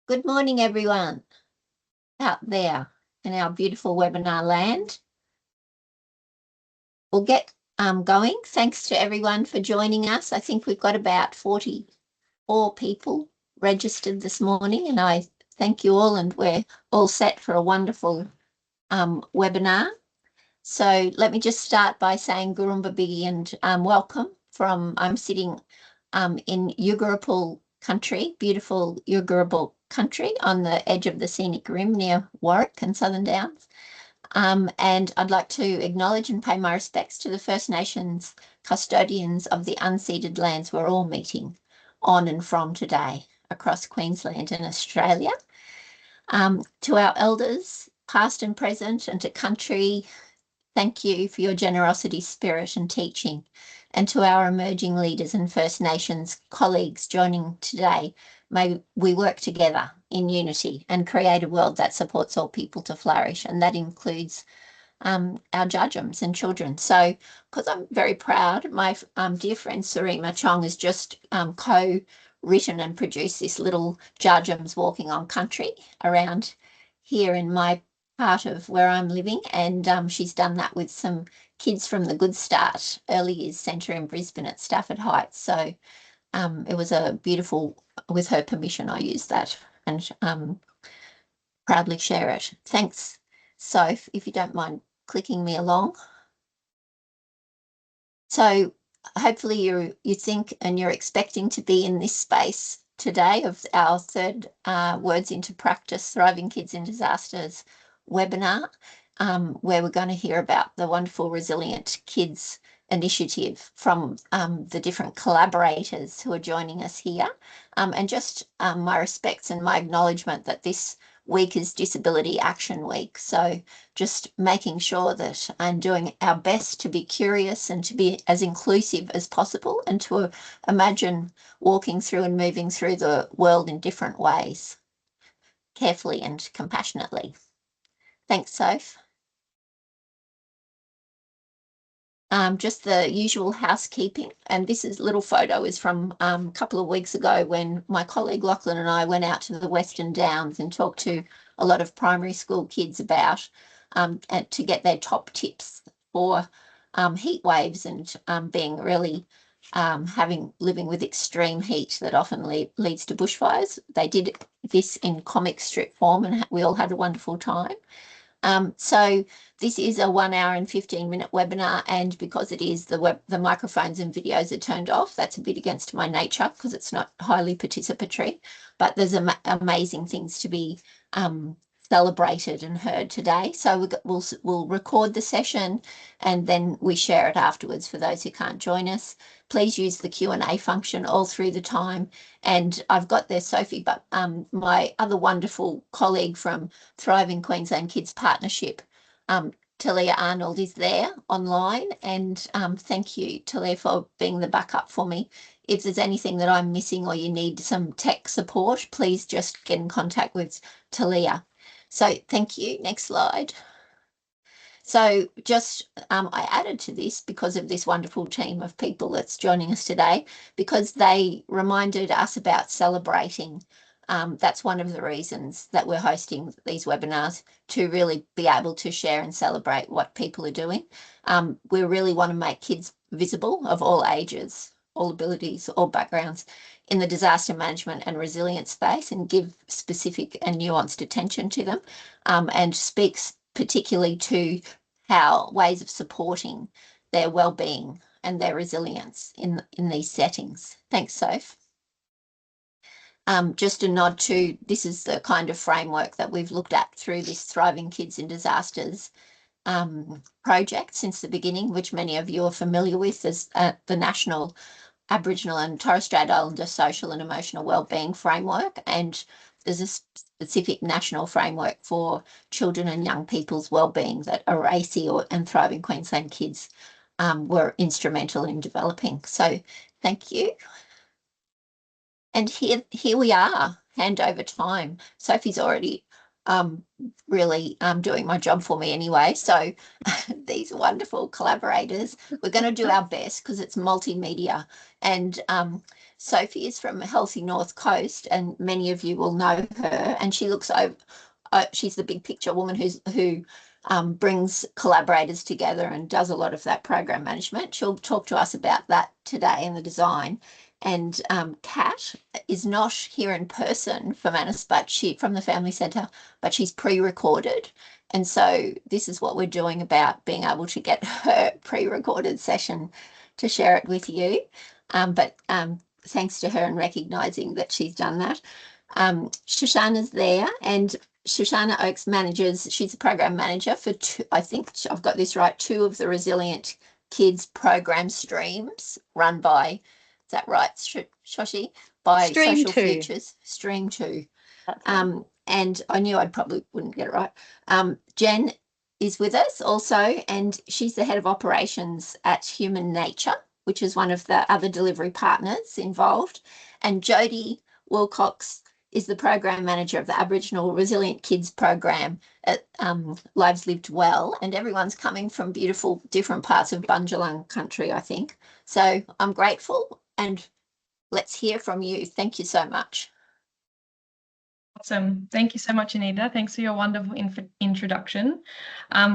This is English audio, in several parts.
Good morning, everyone out there in our beautiful webinar land. We'll get going. Thanks to everyone for joining us. I think we've got about 44 people registered this morning, and I thank you all, and we're all set for a wonderful webinar. So let me just start by saying Gurumba Bigi and welcome I'm sitting in Yugurapul country, beautiful Yugurapul country on the edge of the scenic rim near Warwick and Southern Downs. And I'd like to acknowledge and pay my respects to the First Nations custodians of the unceded lands we're all meeting on and from today across Queensland and Australia. To our elders, past and present, and to country, thank you for your generosity, spirit, and teaching. And to our emerging leaders and First Nations colleagues joining today, may we work together in unity and create a world that supports all people to flourish. And that includes our judgems and children. So, because I'm very proud, my dear friend Sarima Chong has just co-written and produced this little judgems walking on country around here in my part of where I'm living, and she's done that with some kids from the Good Start Early Years Centre in Brisbane at Stafford Heights. So it was a beautiful, with her permission, I used that and proudly share it. Thanks, Soph, if you don't mind clicking me along. So hopefully you think and you're expecting to be in this space today of our third Words into Practice, Thriving Kids in Disasters webinar, where we're going to hear about the wonderful Resilient Kids initiative from the different collaborators who are joining us here. And just my respects and my acknowledgement that this week is Disability Action Week. So just making sure that I'm doing our best to be curious and to be as inclusive as possible, and to imagine walking through and moving through the world in different ways, carefully and compassionately. Thanks, Soph. Just the usual housekeeping, and this little photo is from a couple of weeks ago when my colleague Lachlan and I went out to the Western Downs and talked to a lot of primary school kids about and to get their top tips for heat waves and being really living with extreme heat that often leads to bushfires. They did this in comic strip form, and we all had a wonderful time. So this is a 1 hour and 15-minute webinar, and because it is the microphones and videos are turned off, that's a bit against my nature because it's not highly participatory, but there's amazing things to be celebrated and heard today. So we'll record the session and then we share it afterwards for those who can't join us. Please use the Q&A function all through the time. And I've got there Sophie, but my other wonderful colleague from Thriving Queensland Kids Partnership, Talia Arnold, is there online. And thank you, Talia, for being the backup for me. If there's anything that I'm missing or you need some tech support, please just get in contact with Talia. So thank you. Next slide. So just I added to this because of this wonderful team of people that's joining us today, because they reminded us about celebrating. That's one of the reasons that we're hosting these webinars, to really be able to share and celebrate what people are doing. We really want to make kids visible of all ages, all abilities, all backgrounds in the disaster management and resilience space, and give specific and nuanced attention to them, and speaks particularly to how ways of supporting their well-being and their resilience in these settings. Thanks, Soph. Just a nod to, this is the kind of framework that we've looked at through this Thriving Kids in Disasters project since the beginning, which many of you are familiar with as the National Aboriginal and Torres Strait Islander Social and Emotional Wellbeing Framework, and there's a specific national framework for children and young people's wellbeing that ARACI and Thriving Queensland Kids were instrumental in developing. So thank you. And here we are, handover time. Sophie's already really doing my job for me anyway. So these wonderful collaborators, we're going to do our best because it's multimedia. And Sophie is from Healthy North Coast, and many of you will know her. And she looks over. She's the big picture woman who brings collaborators together and does a lot of that program management. She'll talk to us about that today and the design. And Kat is not here in person, Fermanis, but she from the Family Centre, but she's pre-recorded. And so this is what we're doing about being able to get her pre-recorded session to share it with you. But thanks to her and recognising that she's done that. Shoshanna's there, and Shoshanna Oks manages, she's a program manager for two, I think I've got this right, two of the Resilient Kids program streams run by, is that right, Shoshi? By Stream Social 2. Futures, Stream 2. That's right. And I knew I probably wouldn't get it right. Jen is with us also, and she's the head of operations at Human Nature, which is one of the other delivery partners involved. And Jody Wilcox is the program manager of the Aboriginal Resilient Kids program at Lives Lived Well, and everyone's coming from beautiful different parts of Bundjalung country, I think. So I'm grateful, and let's hear from you. Thank you so much. Awesome. Thank you so much, Anita. Thanks for your wonderful introduction.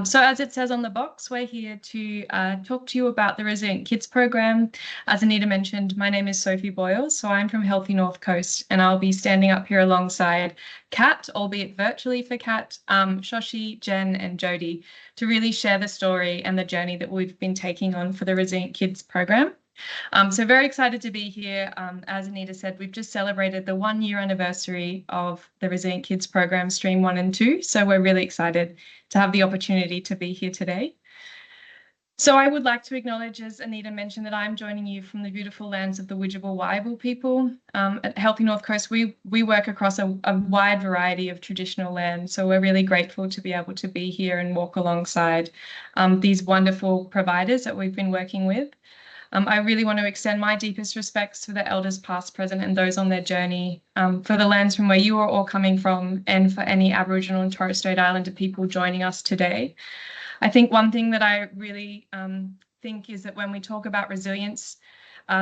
So as it says on the box, we're here to talk to you about the Resilient Kids program. As Anita mentioned, my name is Sophie Boyle, so I'm from Healthy North Coast, and I'll be standing up here alongside Kat, albeit virtually for Kat, Shoshi, Jen and Jody, to really share the story and the journey that we've been taking on for the Resilient Kids program. So very excited to be here. As Anita said, we've just celebrated the 1-year anniversary of the Resilient Kids program, Stream 1 and 2. So we're really excited to have the opportunity to be here today. So I would like to acknowledge, as Anita mentioned, that I'm joining you from the beautiful lands of the Widjabul-Waibu people. At Healthy North Coast, we work across a wide variety of traditional lands. So we're really grateful to be able to be here and walk alongside these wonderful providers that we've been working with. I really want to extend my deepest respects for the elders past, present and those on their journey, for the lands from where you are all coming from, and for any Aboriginal and Torres Strait Islander people joining us today. I think one thing that I really think is that when we talk about resilience,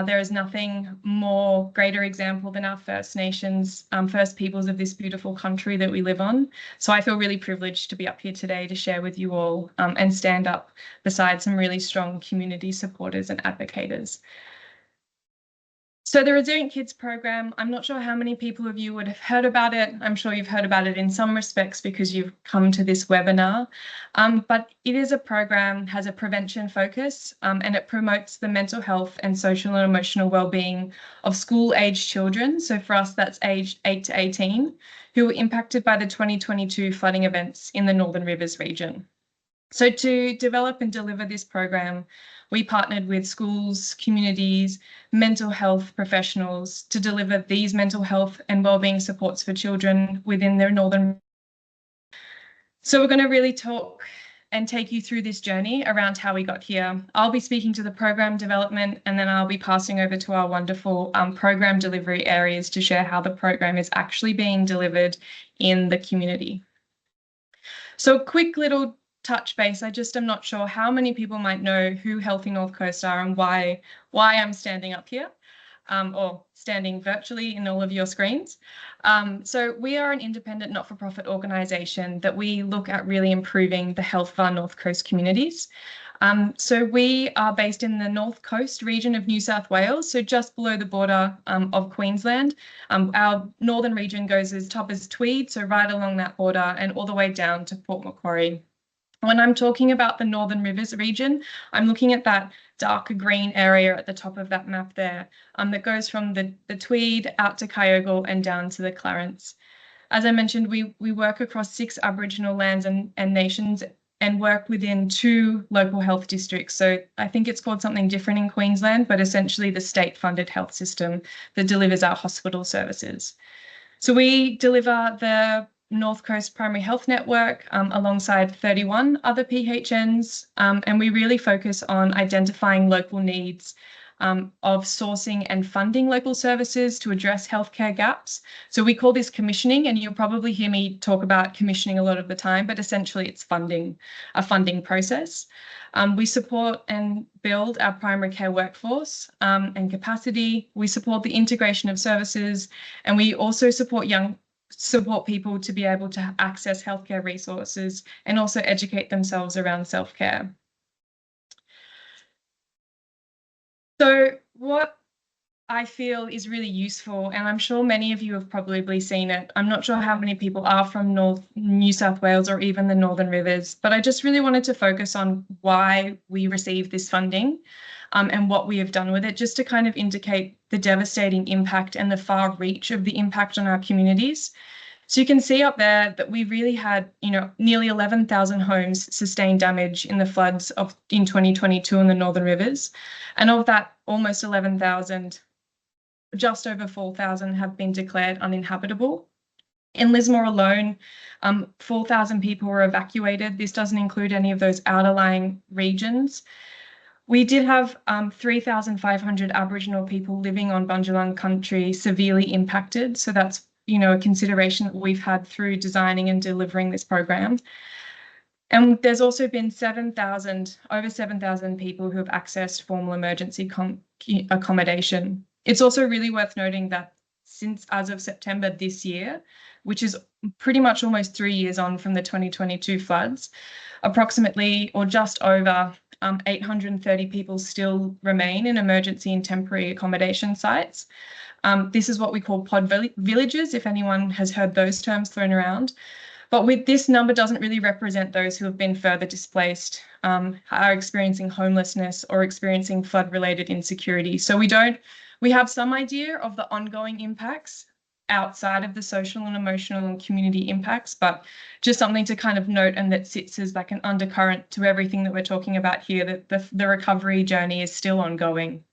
there is nothing more greater example than our First Nations, First Peoples of this beautiful country that we live on. So I feel really privileged to be up here today to share with you all and stand up beside some really strong community supporters and advocates. So the Resilient Kids program, I'm not sure how many people of you would have heard about it. I'm sure you've heard about it in some respects because you've come to this webinar. But it is a program, has a prevention focus, and it promotes the mental health and social and emotional well-being of school-aged children. So for us, that's aged 8 to 18, who were impacted by the 2022 flooding events in the Northern Rivers region. So to develop and deliver this program, we partnered with schools, communities, mental health professionals to deliver these mental health and wellbeing supports for children within their Northern. So we're going to really talk and take you through this journey around how we got here. I'll be speaking to the program development, and then I'll be passing over to our wonderful program delivery areas to share how the program is actually being delivered in the community. So a quick little touch base. I just am not sure how many people might know who Healthy North Coast are and why I'm standing up here or standing virtually in all of your screens. So we are an independent not-for-profit organisation that we look at really improving the health of our North Coast communities. So we are based in the North Coast region of New South Wales, so just below the border of Queensland. Our northern region goes as top as Tweed, so right along that border and all the way down to Port Macquarie. When I'm talking about the Northern Rivers region, I'm looking at that darker green area at the top of that map there that goes from the Tweed out to Kyogle and down to the Clarence. As I mentioned, we work across 6 Aboriginal lands and nations and work within 2 local health districts. So I think it's called something different in Queensland, but essentially the state-funded health system that delivers our hospital services. So we deliver the North Coast Primary Health Network alongside 31 other PHNs, and we really focus on identifying local needs of sourcing and funding local services to address healthcare gaps. So we call this commissioning, and you'll probably hear me talk about commissioning a lot of the time, but essentially it's funding, a funding process. We support and build our primary care workforce and capacity. We support the integration of services, and we also support people to be able to access healthcare resources and also educate themselves around self-care. So what I feel is really useful, and I'm sure many of you have probably seen it. I'm not sure how many people are from New South Wales or even the Northern Rivers, but I just really wanted to focus on why we receive this funding and what we have done with it, just to kind of indicate the devastating impact and the far reach of the impact on our communities. So you can see up there that we really had, nearly 11,000 homes sustain damage in the floods in 2022 in the Northern Rivers. And of that, almost 11,000, just over 4,000 have been declared uninhabitable. In Lismore alone, 4,000 people were evacuated. This doesn't include any of those outerlying regions. We did have 3,500 Aboriginal people living on Bundjalung country severely impacted. So that's a consideration that we've had through designing and delivering this program. And there's also been over 7,000 people who have accessed formal emergency accommodation. It's also really worth noting that as of September this year, which is pretty much almost 3 years on from the 2022 floods, approximately or just over 830 people still remain in emergency and temporary accommodation sites. This is what we call pod villages, if anyone has heard those terms thrown around. But with this number doesn't really represent those who have been further displaced, are experiencing homelessness or experiencing flood-related insecurity. So we have some idea of the ongoing impacts outside of the social and emotional and community impacts, but just something to kind of note, and that sits as like an undercurrent to everything that we're talking about here, that the recovery journey is still ongoing.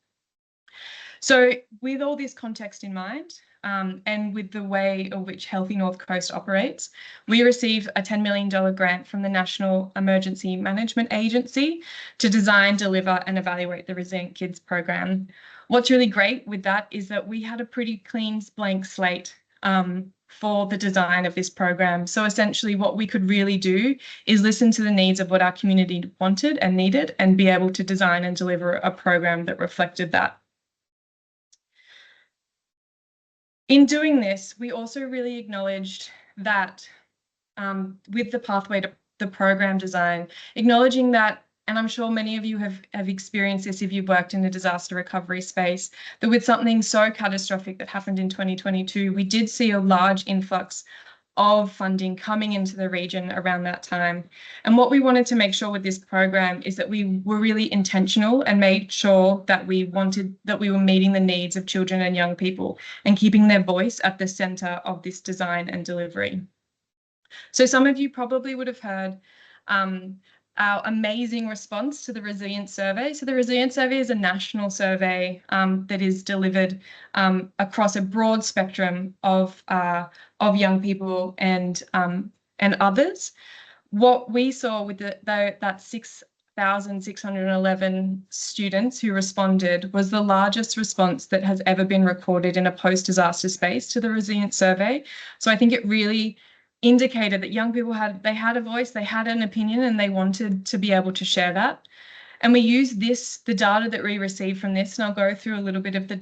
So with all this context in mind, and with the way in which Healthy North Coast operates, we received a $10 million grant from the National Emergency Management Agency to design, deliver and evaluate the Resilient Kids program. What's really great with that is that we had a pretty clean blank slate for the design of this program. So essentially what we could really do is listen to the needs of what our community wanted and needed and be able to design and deliver a program that reflected that. In doing this, we also really acknowledged that with the pathway to the program design, acknowledging that, and I'm sure many of you have experienced this if you've worked in the disaster recovery space, that with something so catastrophic that happened in 2022, we did see a large influx of funding coming into the region around that time. And what we wanted to make sure with this program is that we were really intentional and made sure that we were meeting the needs of children and young people and keeping their voice at the centre of this design and delivery. So some of you probably would have heard our amazing response to the Resilience Survey. So the Resilience Survey is a national survey that is delivered across a broad spectrum of young people and others. What we saw with that 6,611 students who responded was the largest response that has ever been recorded in a post-disaster space to the Resilience Survey. So I think it really indicated that young people had a voice, they had an opinion, and they wanted to be able to share that. And we used the data that we received from this, and I'll go through a little bit of the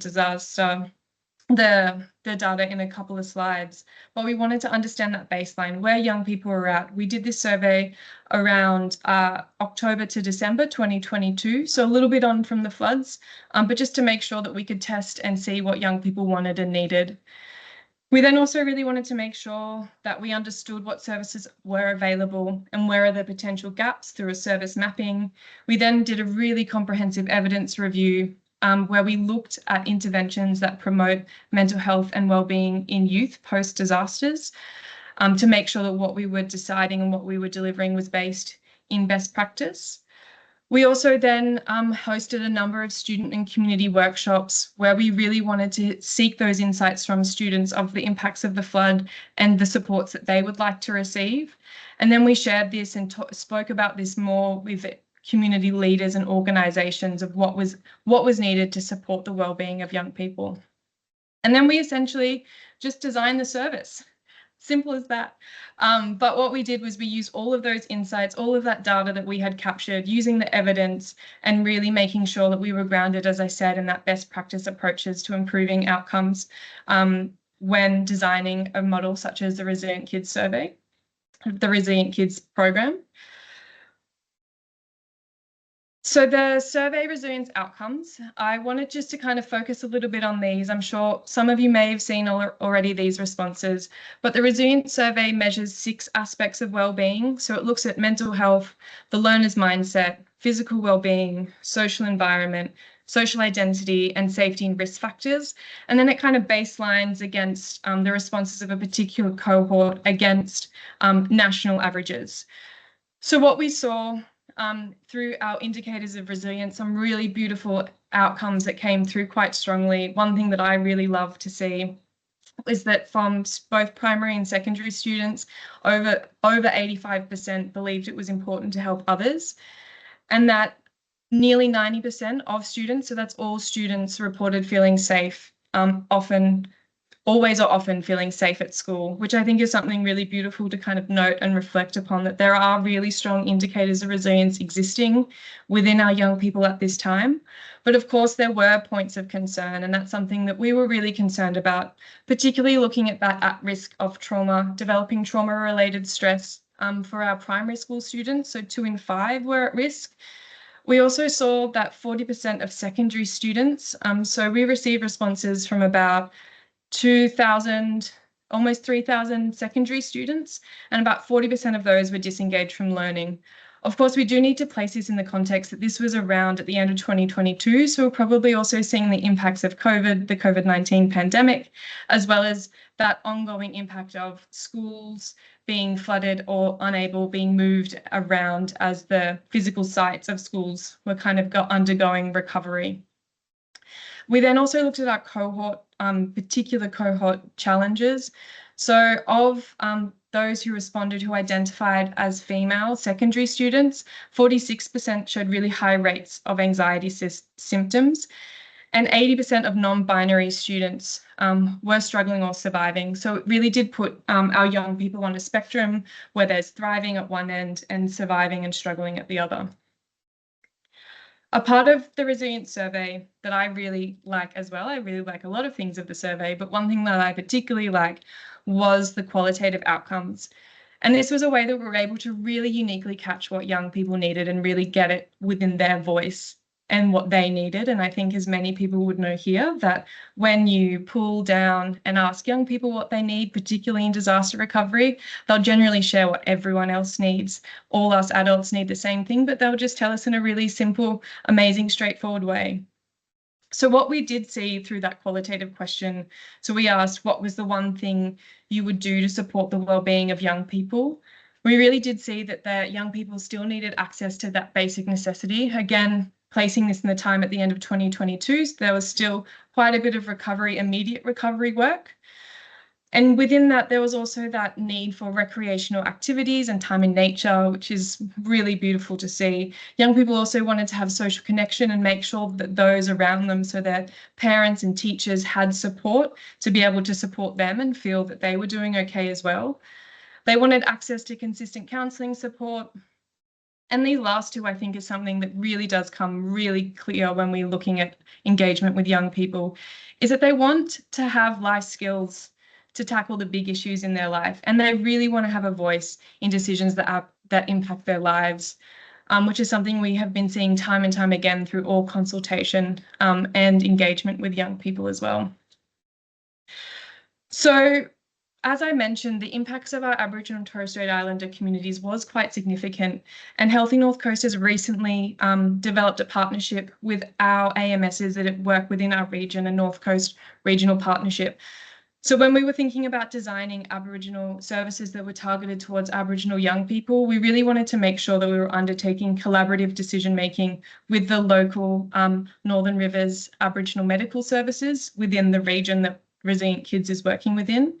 data in a couple of slides. But we wanted to understand that baseline, where young people were at. We did this survey around October to December 2022, so a little bit on from the floods, but just to make sure that we could test and see what young people wanted and needed. We then also really wanted to make sure that we understood what services were available and where are the potential gaps through a service mapping. We then did a really comprehensive evidence review where we looked at interventions that promote mental health and wellbeing in youth post-disasters to make sure that what we were deciding and what we were delivering was based in best practice. We also then hosted a number of student and community workshops where we really wanted to seek those insights from students of the impacts of the flood and the supports that they would like to receive. And then we shared this and spoke about this more with community leaders and organisations of what was needed to support the wellbeing of young people. And then we essentially just designed the service. Simple as that. But what we did was we used all of those insights, all of that data that we had captured, using the evidence and really making sure that we were grounded, as I said, in that best practice approaches to improving outcomes when designing a model such as the Resilient Kids Survey, the Resilient Kids program. So the survey resilience outcomes, I wanted just to kind of focus a little bit on these. I'm sure some of you may have seen already these responses, but the resilience survey measures 6 aspects of wellbeing. So it looks at mental health, the learner's mindset, physical wellbeing, social environment, social identity, and safety and risk factors. And then it kind of baselines against the responses of a particular cohort against national averages. So what we saw through our indicators of resilience, some really beautiful outcomes that came through quite strongly. One thing that I really love to see is that from both primary and secondary students, over 85% believed it was important to help others, and that nearly 90% of students, so that's all students, reported feeling safe, always or often feeling safe at school, which I think is something really beautiful to kind of note and reflect upon, that there are really strong indicators of resilience existing within our young people at this time. But of course, there were points of concern, and that's something that we were really concerned about, particularly looking at that at risk of trauma, developing trauma-related stress for our primary school students. So 2 in 5 were at risk. We also saw that 40% of secondary students, so we received responses from about 2,000, almost 3,000 secondary students, and about 40% of those were disengaged from learning. Of course, we do need to place this in the context that this was around at the end of 2022, so we're probably also seeing the impacts of COVID, the COVID-19 pandemic, as well as that ongoing impact of schools being flooded or unable, being moved around as the physical sites of schools were kind of undergoing recovery. We then also looked at our cohort, particular cohort challenges. So of those who responded who identified as female secondary students, 46% showed really high rates of anxiety symptoms, and 80% of non-binary students were struggling or surviving. So it really did put our young people on a spectrum where there's thriving at one end and surviving and struggling at the other. A part of the resilience survey that I really like as well, I really like a lot of things of the survey, but one thing that I particularly like was the qualitative outcomes. And this was a way that we were able to really uniquely catch what young people needed and really get it within their voice and what they needed. And I think, as many people would know here, that when you pull down and ask young people what they need, particularly in disaster recovery, they'll generally share what everyone else needs. All us adults need the same thing, but they'll just tell us in a really simple, amazing, straightforward way. So what we did see through that qualitative question, so we asked, what was the one thing you would do to support the wellbeing of young people? We really did see that the young people still needed access to that basic necessity. Again, placing this in the time at the end of 2022, so there was still quite a bit of recovery, immediate recovery work. And within that, there was also that need for recreational activities and time in nature, which is really beautiful to see. Young people also wanted to have social connection and make sure that those around them, so their parents and teachers, had support to be able to support them and feel that they were doing okay as well. They wanted access to consistent counselling support. And these last two, I think, is something that really does come really clear when we're looking at engagement with young people, is that they want to have life skills to tackle the big issues in their life. And they really want to have a voice in decisions that impact their lives, which is something we have been seeing time and time again through all consultation and engagement with young people as well. So, as I mentioned, the impacts of our Aboriginal and Torres Strait Islander communities was quite significant, and Healthy North Coast has recently developed a partnership with our AMSs that work within our region, a North Coast Regional Partnership. So when we were thinking about designing Aboriginal services that were targeted towards Aboriginal young people, we really wanted to make sure that we were undertaking collaborative decision-making with the local Northern Rivers Aboriginal medical services within the region that Resilient Kids is working within.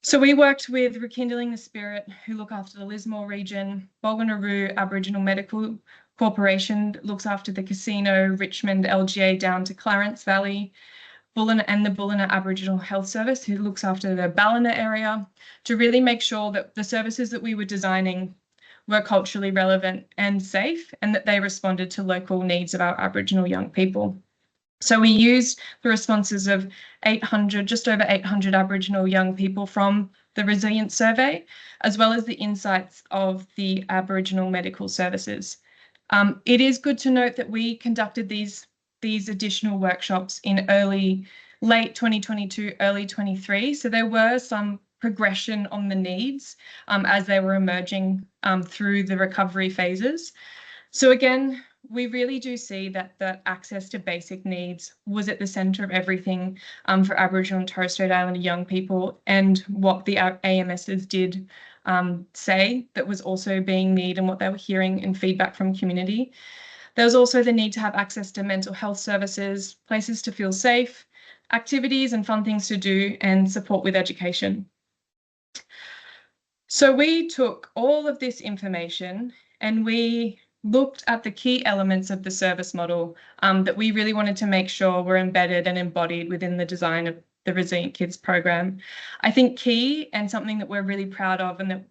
So we worked with Rekindling the Spirit, who look after the Lismore region, Bulganaroo Aboriginal Medical Corporation that looks after the Casino, Richmond, LGA down to Clarence Valley, Bullina and the Bullina Aboriginal Health Service, who looks after the Ballina area, to really make sure that the services that we were designing were culturally relevant and safe, and that they responded to local needs of our Aboriginal young people. So we used the responses of 800, just over 800 Aboriginal young people from the Resilience Survey, as well as the insights of the Aboriginal Medical Services. It is good to note that we conducted these additional workshops in late 2022, early 23. So there were some progression on the needs as they were emerging through the recovery phases. So again, we really do see that the access to basic needs was at the centre of everything for Aboriginal and Torres Strait Islander young people, and what the AMSs did say that was also being needed and what they were hearing and feedback from community. There was also the need to have access to mental health services, places to feel safe, activities and fun things to do, and support with education. So we took all of this information and we looked at the key elements of the service model that we really wanted to make sure were embedded and embodied within the design of the Resilient Kids program. I think key, and something that we're really proud of and that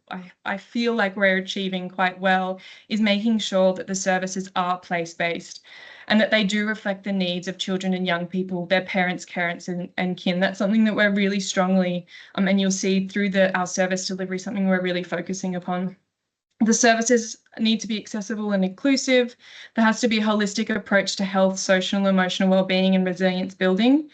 I feel like we're achieving quite well, is making sure that the services are place-based and that they do reflect the needs of children and young people, their parents, carers and kin. That's something that we're really strongly, and you'll see through our service delivery, something we're really focusing upon. The services need to be accessible and inclusive. There has to be a holistic approach to health, social and emotional wellbeing and resilience building.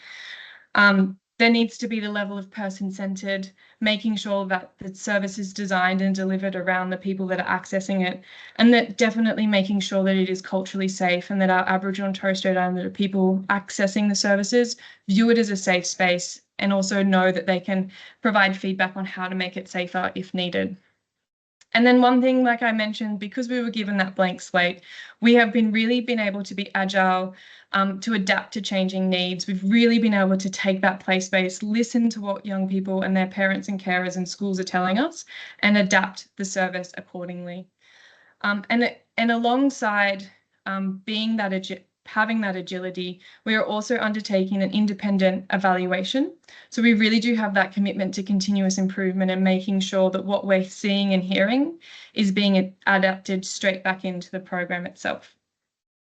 There needs to be the level of person-centred, making sure that the service is designed and delivered around the people that are accessing it, and that definitely making sure that it is culturally safe and that our Aboriginal and Torres Strait Islander people accessing the services view it as a safe space and also know that they can provide feedback on how to make it safer if needed. And then one thing, like I mentioned, because we were given that blank slate, we have really been able to be agile, to adapt to changing needs. We've really been able to take that place-based, listen to what young people and their parents and carers and schools are telling us, and adapt the service accordingly. And alongside having that agility, we are also undertaking an independent evaluation. So we really do have that commitment to continuous improvement and making sure that what we're seeing and hearing is being adapted straight back into the program itself.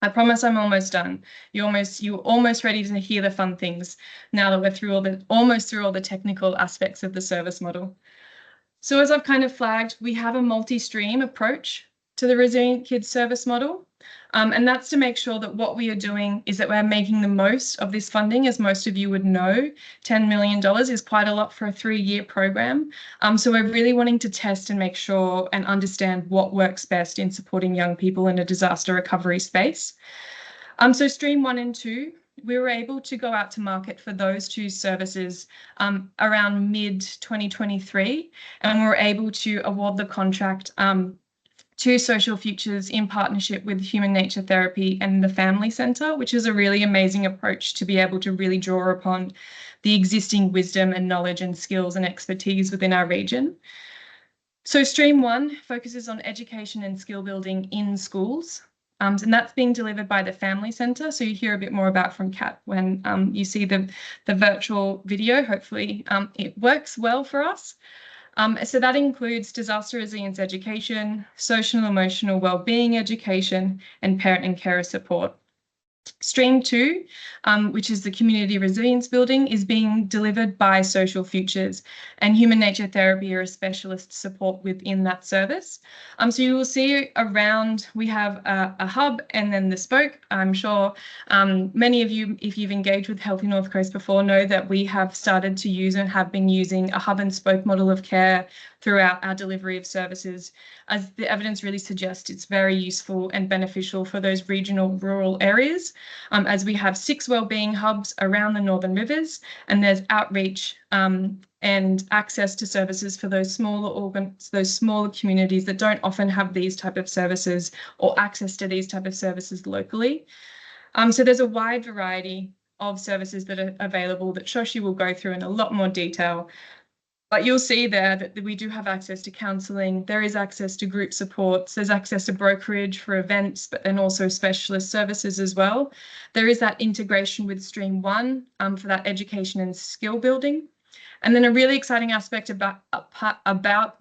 I promise I'm almost done. You're almost ready to hear the fun things now that we're almost through all the technical aspects of the service model. So as I've kind of flagged, we have a multi-stream approach to the Resilient Kids service model. And that's to make sure that what we are doing is that we're making the most of this funding. As most of you would know, $10 million is quite a lot for a 3-year program. So we're really wanting to test and make sure and understand what works best in supporting young people in a disaster recovery space. So stream 1 and 2, we were able to go out to market for those 2 services around mid-2023, and we were able to award the contract to Social Futures in partnership with Human Nature Therapy and the Family Centre, which is a really amazing approach to be able to really draw upon the existing wisdom and knowledge and skills and expertise within our region. So Stream 1 focuses on education and skill building in schools, and that's being delivered by the Family Centre. So you hear a bit more about from Kat when you see the virtual video. Hopefully it works well for us. So that includes disaster resilience education, social and emotional wellbeing education, and parent and carer support. Stream 2, which is the community resilience building, is being delivered by Social Futures, and Human Nature Therapy are a specialist support within that service. So you will see around, we have a hub and then the spoke. I'm sure many of you, if you've engaged with Healthy North Coast before, know that we have started to use and have been using a hub and spoke model of care throughout our delivery of services. As the evidence really suggests, it's very useful and beneficial for those regional rural areas, as we have 6 wellbeing hubs around the Northern Rivers, and there's outreach and access to services for those smaller communities that don't often have these type of services or access to these type of services locally. So there's a wide variety of services that are available that Shoshi will go through in a lot more detail. But you'll see there that we do have access to counselling. There is access to group supports. There's access to brokerage for events, but then also specialist services as well. There is that integration with Stream 1 for that education and skill building. And then a really exciting aspect about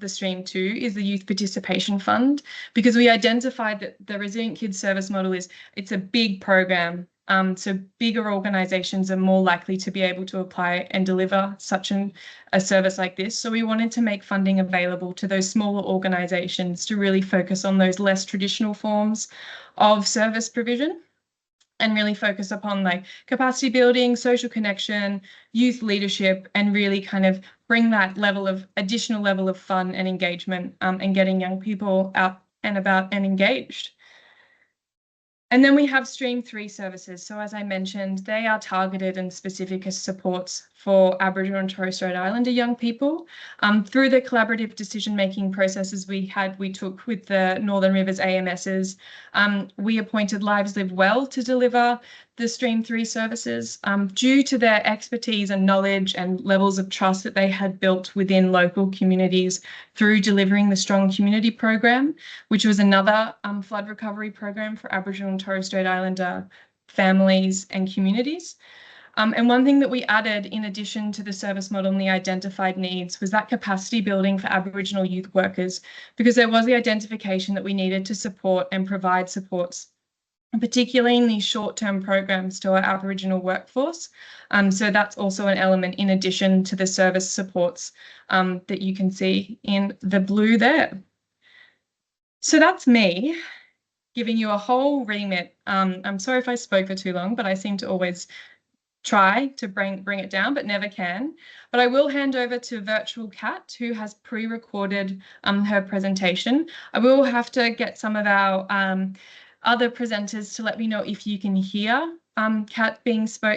the Stream 2 is the Youth Participation Fund, because we identified that the Resilient Kids Service model it's a big program. So bigger organisations are more likely to be able to apply and deliver such a service like this. So we wanted to make funding available to those smaller organisations to really focus on those less traditional forms of service provision and really focus upon like capacity building, social connection, youth leadership, and really kind of bring that additional level of fun and engagement and getting young people out and about and engaged. And then we have Stream 3 services. So as I mentioned, they are targeted and specific as supports for Aboriginal and Torres Strait Islander young people. Through the collaborative decision-making processes we took with the Northern Rivers AMSs, we appointed Lives Live Well to deliver the Stream 3 services due to their expertise and knowledge and levels of trust that they had built within local communities through delivering the Strong Community Program, which was another flood recovery program for Aboriginal and Torres Strait Islander families and communities. And one thing that we added in addition to the service model and the identified needs was that capacity building for Aboriginal youth workers, because there was the identification that we needed to support and provide supports, particularly in these short-term programs to our Aboriginal workforce. So that's also an element in addition to the service supports that you can see in the blue there. So that's me giving you a whole remit. I'm sorry if I spoke for too long, but I seem to always try to bring it down, but never can. But I will hand over to Virtual Kat, who has pre-recorded her presentation. I will have to get some of our other presenters to let me know if you can hear Kat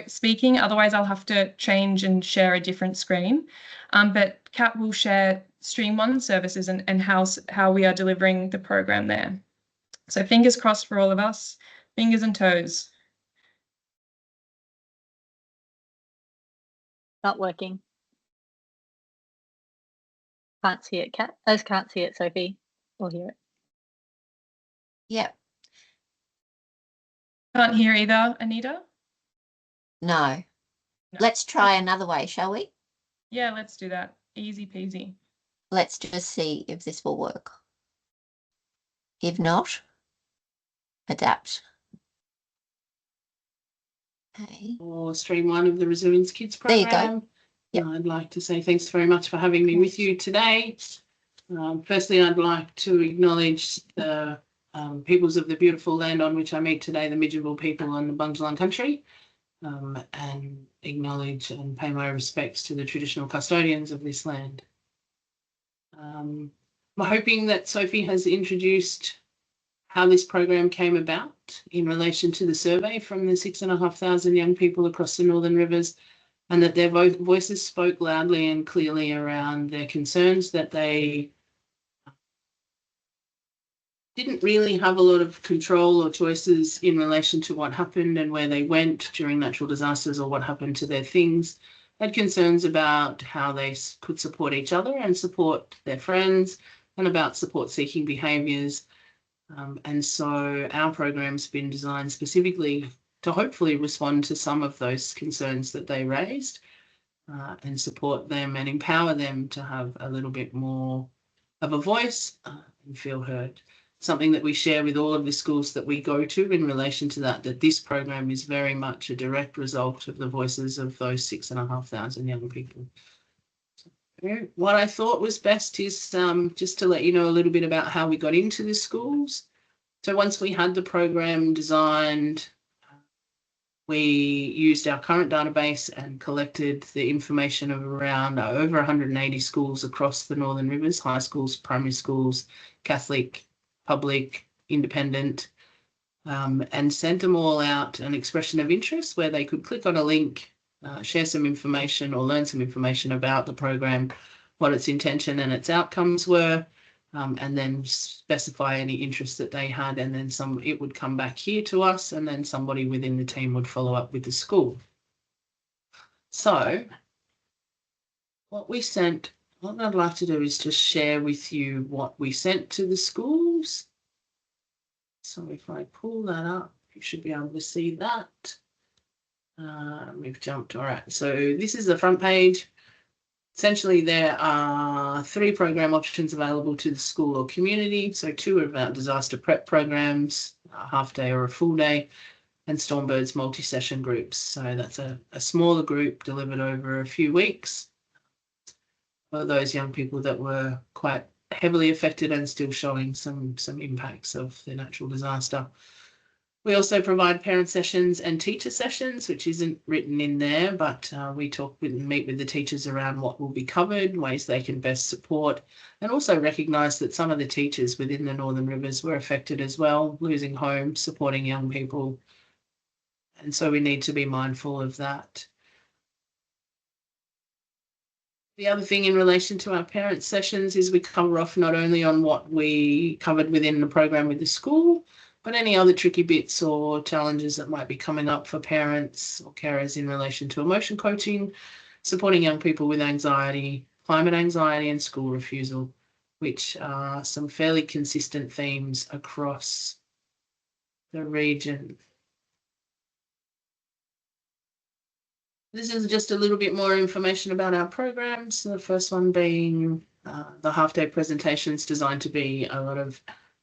speaking. Otherwise, I'll have to change and share a different screen. But Kat will share Stream 1 services and how we are delivering the program there. So fingers crossed for all of us, fingers and toes. Not working. Can't see it, Kat. I just can't see it, Sophie, or hear it. Yep. Can't hear either, Anita? No. Let's try another way, shall we? Yeah, let's do that. Easy peasy. Let's just see if this will work. If not, adapt. Okay. Or Stream 1 of the Resilience Kids Program. There you go. Yep. I'd like to say thanks very much for having me with you today. Firstly, I'd like to acknowledge the peoples of the beautiful land on which I meet today, the Midgeville people on the Bundjalung country, and acknowledge and pay my respects to the traditional custodians of this land. I'm hoping that Sophie has introduced how this program came about in relation to the survey from the 6,500 young people across the Northern Rivers, and that their voices spoke loudly and clearly around their concerns that they didn't really have a lot of control or choices in relation to what happened and where they went during natural disasters or what happened to their things, had concerns about how they could support each other and support their friends, and about support-seeking behaviours. And so our program's been designed specifically to hopefully respond to some of those concerns that they raised, and support them and empower them to have a little bit more of a voice and feel heard. Something that we share with all of the schools that we go to in relation to that this program is very much a direct result of the voices of those 6,500 young people. What I thought was best is just to let you know a little bit about how we got into the schools. So once we had the program designed, we used our current database and collected the information of around over 180 schools across the Northern Rivers, high schools, primary schools, Catholic, public, independent, and sent them all out an expression of interest where they could click on a link, share some information or learn some information about the program, what its intention and its outcomes were, and then specify any interest that they had, and then it would come back here to us, and then somebody within the team would follow up with the school. So what we sent what I'd like to do is just share with you what we sent to the schools. So if I pull that up, you should be able to see that. We've jumped. All right. So this is the front page. Essentially, there are 3 program options available to the school or community. So 2 are about disaster prep programs, a half day or a full day, and Stormbird's multi-session groups. So that's a smaller group delivered over a few weeks for those young people that were quite heavily affected and still showing some impacts of the natural disaster. We also provide parent sessions and teacher sessions, which isn't written in there, but we meet with the teachers around what will be covered, ways they can best support, and also recognise that some of the teachers within the Northern Rivers were affected as well, losing home, supporting young people. And so we need to be mindful of that. The other thing in relation to our parent sessions is we cover off not only on what we covered within the program with the school, but any other tricky bits or challenges that might be coming up for parents or carers in relation to emotion coaching, supporting young people with anxiety, climate anxiety and school refusal, which are some fairly consistent themes across the region. This is just a little bit more information about our programs. The first one being the half-day presentations designed to be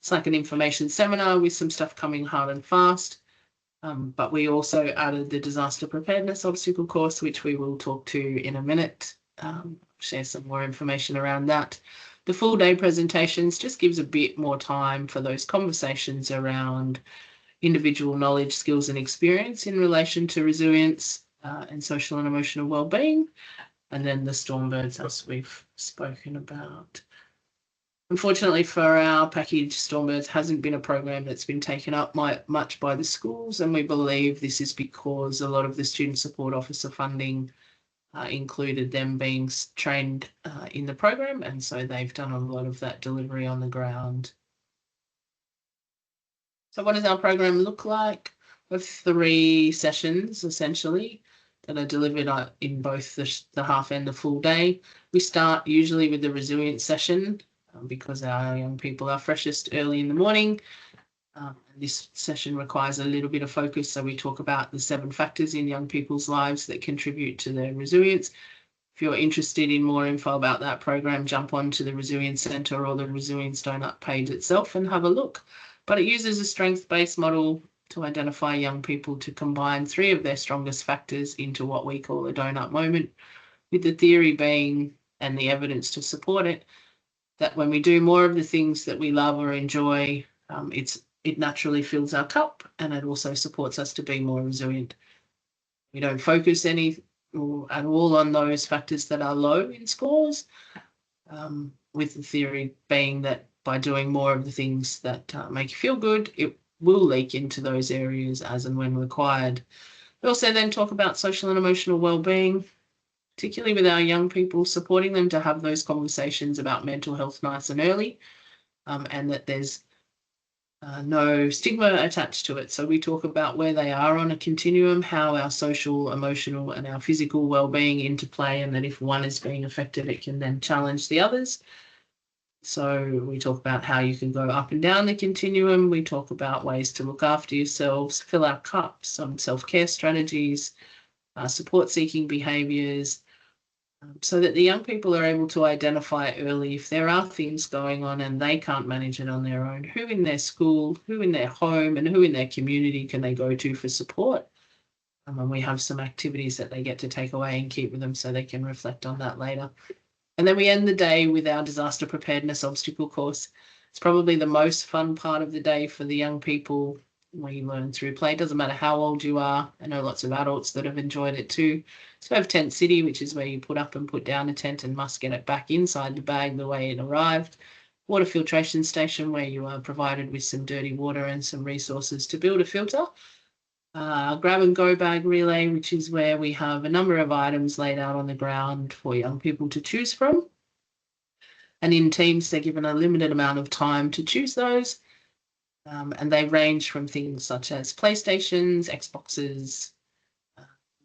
it's like an information seminar with some stuff coming hard and fast. But we also added the disaster preparedness obstacle course, which we will talk to in a minute, share some more information around that. The full day presentations just gives a bit more time for those conversations around individual knowledge, skills and experience in relation to resilience and social and emotional well-being. And then the Stormbirds, as we've spoken about. Unfortunately for our package, Stormbirds hasn't been a program that's been taken up much by the schools, and we believe this is because a lot of the student support officer funding included them being trained in the program, and so they've done a lot of that delivery on the ground. So what does our program look like? We have 3 sessions essentially that are delivered in both the half and the full day. We start usually with the resilience session because our young people are freshest early in the morning. This session requires a little bit of focus, so we talk about the 7 factors in young people's lives that contribute to their resilience. If you're interested in more info about that program, jump onto the Resilience Centre or the Resilience Donut page itself and have a look. But it uses a strength-based model to identify young people to combine 3 of their strongest factors into what we call a donut moment, with the theory being, and the evidence to support it, that when we do more of the things that we love or enjoy, it naturally fills our cup, and it also supports us to be more resilient. We don't focus at all on those factors that are low in scores, with the theory being that by doing more of the things that make you feel good, it will leak into those areas as and when required. We also then talk about social and emotional well-being, particularly with our young people, supporting them to have those conversations about mental health nice and early, and that there's no stigma attached to it. So we talk about where they are on a continuum, how our social, emotional and our physical well-being interplay, and that if one is being affected, it can then challenge the others. So we talk about how you can go up and down the continuum. We talk about ways to look after yourselves, fill our cups, some self-care strategies, support-seeking behaviours, so that the young people are able to identify early if there are things going on and they can't manage it on their own, who in their school, who in their home and who in their community can they go to for support. And we have some activities that they get to take away and keep with them so they can reflect on that later. And then we end the day with our disaster preparedness obstacle course. It's probably the most fun part of the day for the young people. We learn through play. It doesn't matter how old you are. I know lots of adults that have enjoyed it too. So we have Tent City, which is where you put up and put down a tent and must get it back inside the bag the way it arrived. Water filtration station, where you are provided with some dirty water and some resources to build a filter. Grab and go bag relay, which is where we have a number of items laid out on the ground for young people to choose from. And in teams, they're given a limited amount of time to choose those. And they range from things such as PlayStations, Xboxes,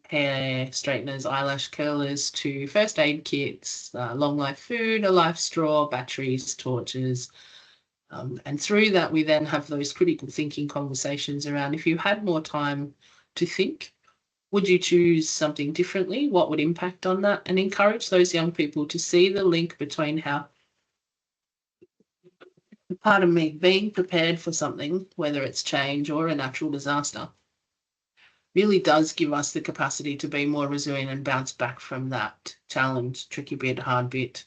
hair straighteners, eyelash curlers, to first aid kits, long life food, a life straw, batteries, torches. And through that, we then have those critical thinking conversations around, if you had more time to think, would you choose something differently? What would impact on that? And encourage those young people to see the link between how, pardon me, being prepared for something, whether it's change or a natural disaster, really does give us the capacity to be more resilient and bounce back from that challenge, tricky bit, hard bit.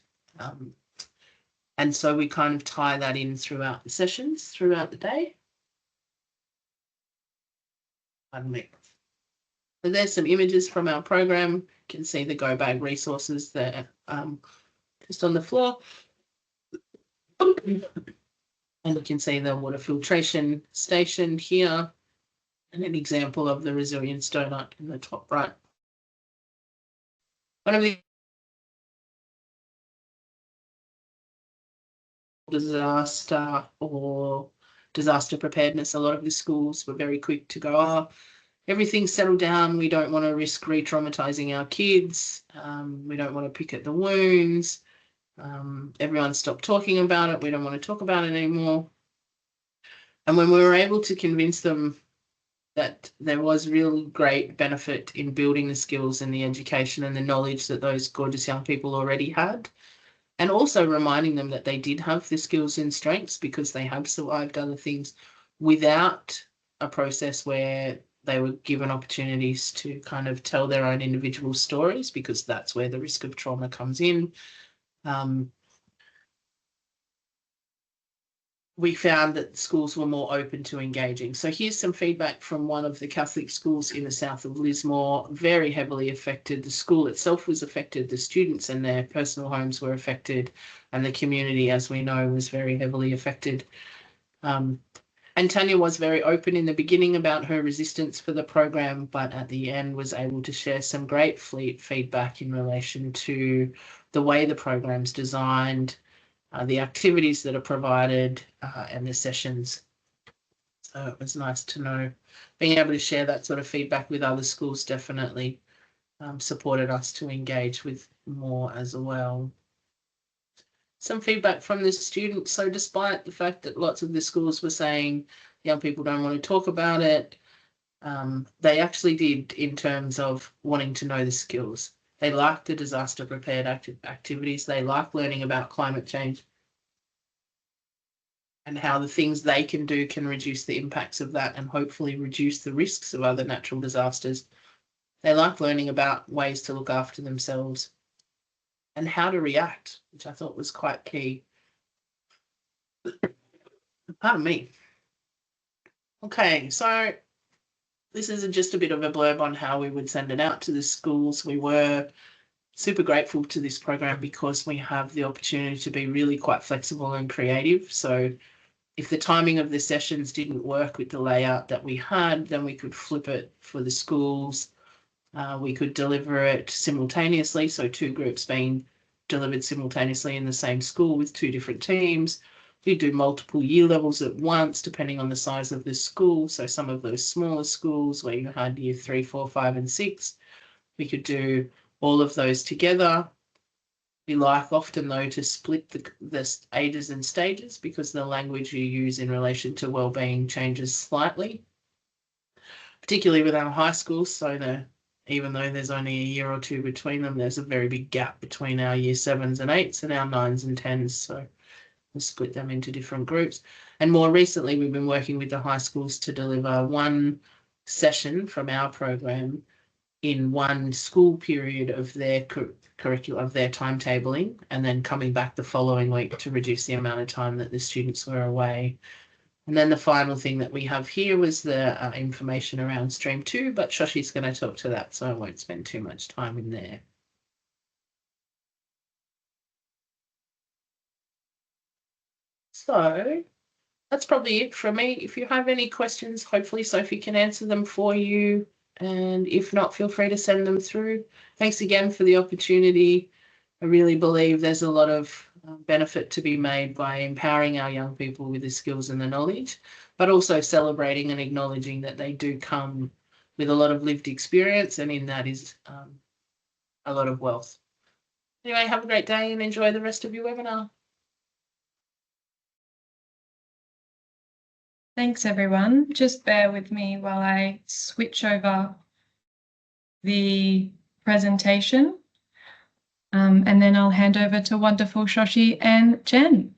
And so we kind of tie that in throughout the sessions, throughout the day. Pardon me. So there's some images from our program. You can see the go bag resources there, just on the floor. And you can see the water filtration station here, and an example of the resilience donut in the top right. One of the disaster or disaster preparedness, a lot of the schools were very quick to go, oh, everything's settled down, we don't want to risk re-traumatizing our kids, we don't want to pick at the wounds, everyone stopped talking about it, we don't want to talk about it anymore. And when we were able to convince them that there was real great benefit in building the skills and the education and the knowledge that those gorgeous young people already had, and also reminding them that they did have the skills and strengths because they have survived other things without a process where they were given opportunities to kind of tell their own individual stories, because that's where the risk of trauma comes in. We found that schools were more open to engaging. So here's some feedback from one of the Catholic schools in the south of Lismore, very heavily affected. The school itself was affected, the students and their personal homes were affected, and the community, as we know, was very heavily affected. And Tanya was very open in the beginning about her resistance for the program, but at the end was able to share some great feedback in relation to the way the program's designed, the activities that are provided, and the sessions. So it was nice to know. Being able to share that sort of feedback with other schools definitely supported us to engage with more as well. Some feedback from the students. So despite the fact that lots of the schools were saying young people don't want to talk about it, they actually did in terms of wanting to know the skills. They like the disaster prepared activities. They like learning about climate change and how the things they can do can reduce the impacts of that and hopefully reduce the risks of other natural disasters. They like learning about ways to look after themselves and how to react, which I thought was quite key. Pardon me. Okay, so this is just a bit of a blurb on how we would send it out to the schools. We were super grateful to this program because we have the opportunity to be really quite flexible and creative. So if the timing of the sessions didn't work with the layout that we had, then we could flip it for the schools. We could deliver it simultaneously, so 2 groups being delivered simultaneously in the same school with 2 different teams. We do multiple year levels at once, depending on the size of the school. So some of those smaller schools where you had year 3, 4, 5, and 6, we could do all of those together. We like often, though, to split the ages and stages because the language you use in relation to wellbeing changes slightly, particularly with our high schools. So even though there's only a year or 2 between them, there's a very big gap between our year 7s and 8s and our 9s and 10s. So we split them into different groups. And more recently, we've been working with the high schools to deliver 1 session from our program in 1 school period of their curriculum, of their timetabling, and then coming back the following week to reduce the amount of time that the students were away. And then the final thing that we have here was the information around Stream 2, but Shoshi's going to talk to that, so I won't spend too much time in there. So that's probably it from me. If you have any questions, hopefully Sophie can answer them for you. And if not, feel free to send them through. Thanks again for the opportunity. I really believe there's a lot of benefit to be made by empowering our young people with the skills and the knowledge, but also celebrating and acknowledging that they do come with a lot of lived experience, and in that is a lot of wealth. Anyway, have a great day and enjoy the rest of your webinar. Thanks, everyone. Just bear with me while I switch over the presentation, and then I'll hand over to wonderful Shoshi and Jen.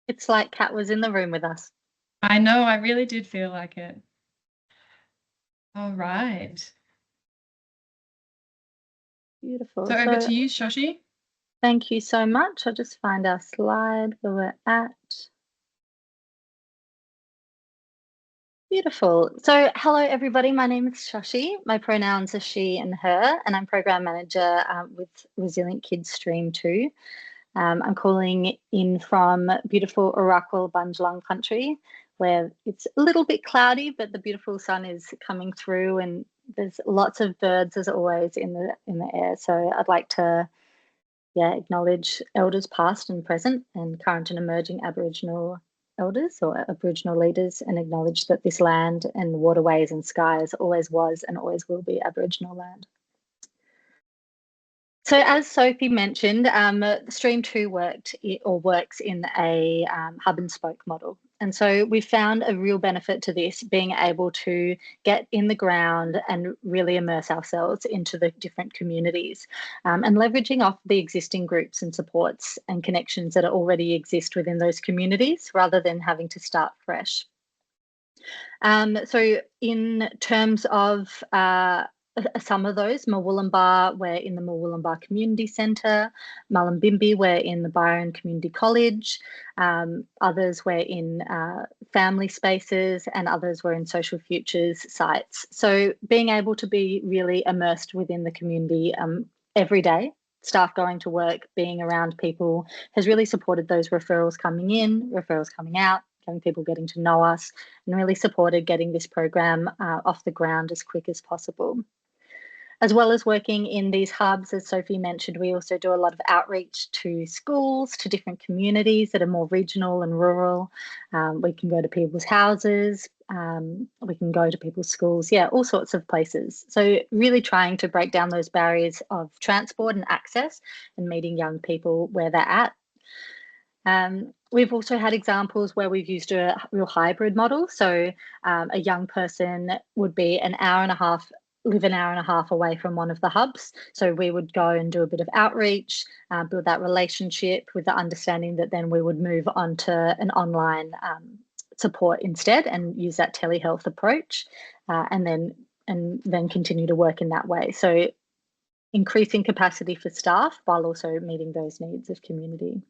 It's like Kat was in the room with us. I know, I really did feel like it. All right. Beautiful. So over to you, Shoshi. Thank you so much. I'll just find our slide where we're at. Beautiful. So hello, everybody. My name is Shoshi. My pronouns are she and her, and I'm Program Manager with Resilient Kids Stream 2. I'm calling in from beautiful Arakwal Bundjalung country, where it's a little bit cloudy, but the beautiful sun is coming through, and there's lots of birds, as always, in the air. So I'd like to acknowledge elders past and present, and current and emerging Aboriginal elders or Aboriginal leaders, and acknowledge that this land and waterways and skies always was and always will be Aboriginal land. So as Sophie mentioned, Stream 2 works in a hub and spoke model. And so we found a real benefit to this, being able to get in the ground and really immerse ourselves into the different communities, and leveraging off the existing groups and supports and connections that already exist within those communities, rather than having to start fresh. So in terms of some of those, Murwillumbah, we're in the Murwillumbah Community Centre. Mullumbimby, we're in the Byron Community College. Others we're in family spaces, and others we're in social futures sites. So being able to be really immersed within the community every day, staff going to work, being around people, has really supported those referrals coming in, referrals coming out, young people getting to know us, and really supported getting this program off the ground as quick as possible. As well as working in these hubs, as Sophie mentioned, we also do a lot of outreach to schools, to different communities that are more regional and rural. We can go to people's houses, we can go to people's schools, all sorts of places. So really trying to break down those barriers of transport and access, and meeting young people where they're at. We've also had examples where we've used a real hybrid model. So a young person would be live an hour and a half away from one of the hubs. So we would go and do a bit of outreach, build that relationship, with the understanding that then we would move on to an online support instead, and use that telehealth approach, and then continue to work in that way. So increasing capacity for staff while also meeting those needs of community.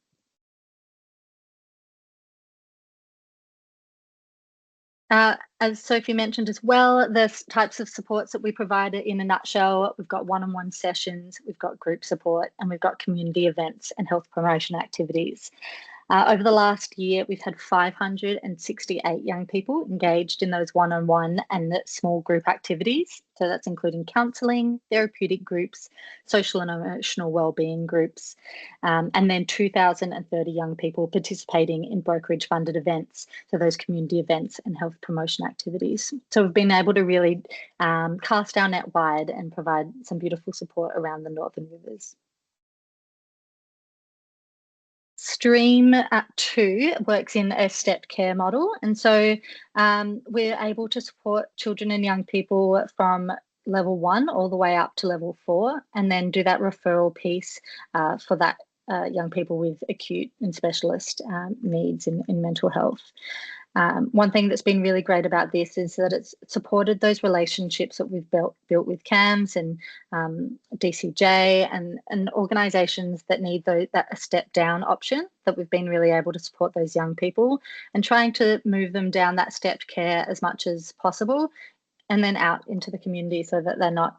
As Sophie mentioned as well, the types of supports that we provide in a nutshell: we've got one-on-one sessions, we've got group support, and we've got community events and health promotion activities. Over the last year, we've had 568 young people engaged in those one-on-one and small group activities. So that's including counselling, therapeutic groups, social and emotional wellbeing groups, and then 2,030 young people participating in brokerage-funded events, so those community events and health promotion activities. So we've been able to really cast our net wide and provide some beautiful support around the Northern Rivers. Stream 2 works in a stepped care model, and so we're able to support children and young people from level 1 all the way up to level 4, and then do that referral piece for that young people with acute and specialist needs in mental health. One thing that's been really great about this is that it's supported those relationships that we've built with CAMS and DCJ and organisations that need that step down option, that we've been really able to support those young people and trying to move them down that stepped care as much as possible, and then out into the community so that they're not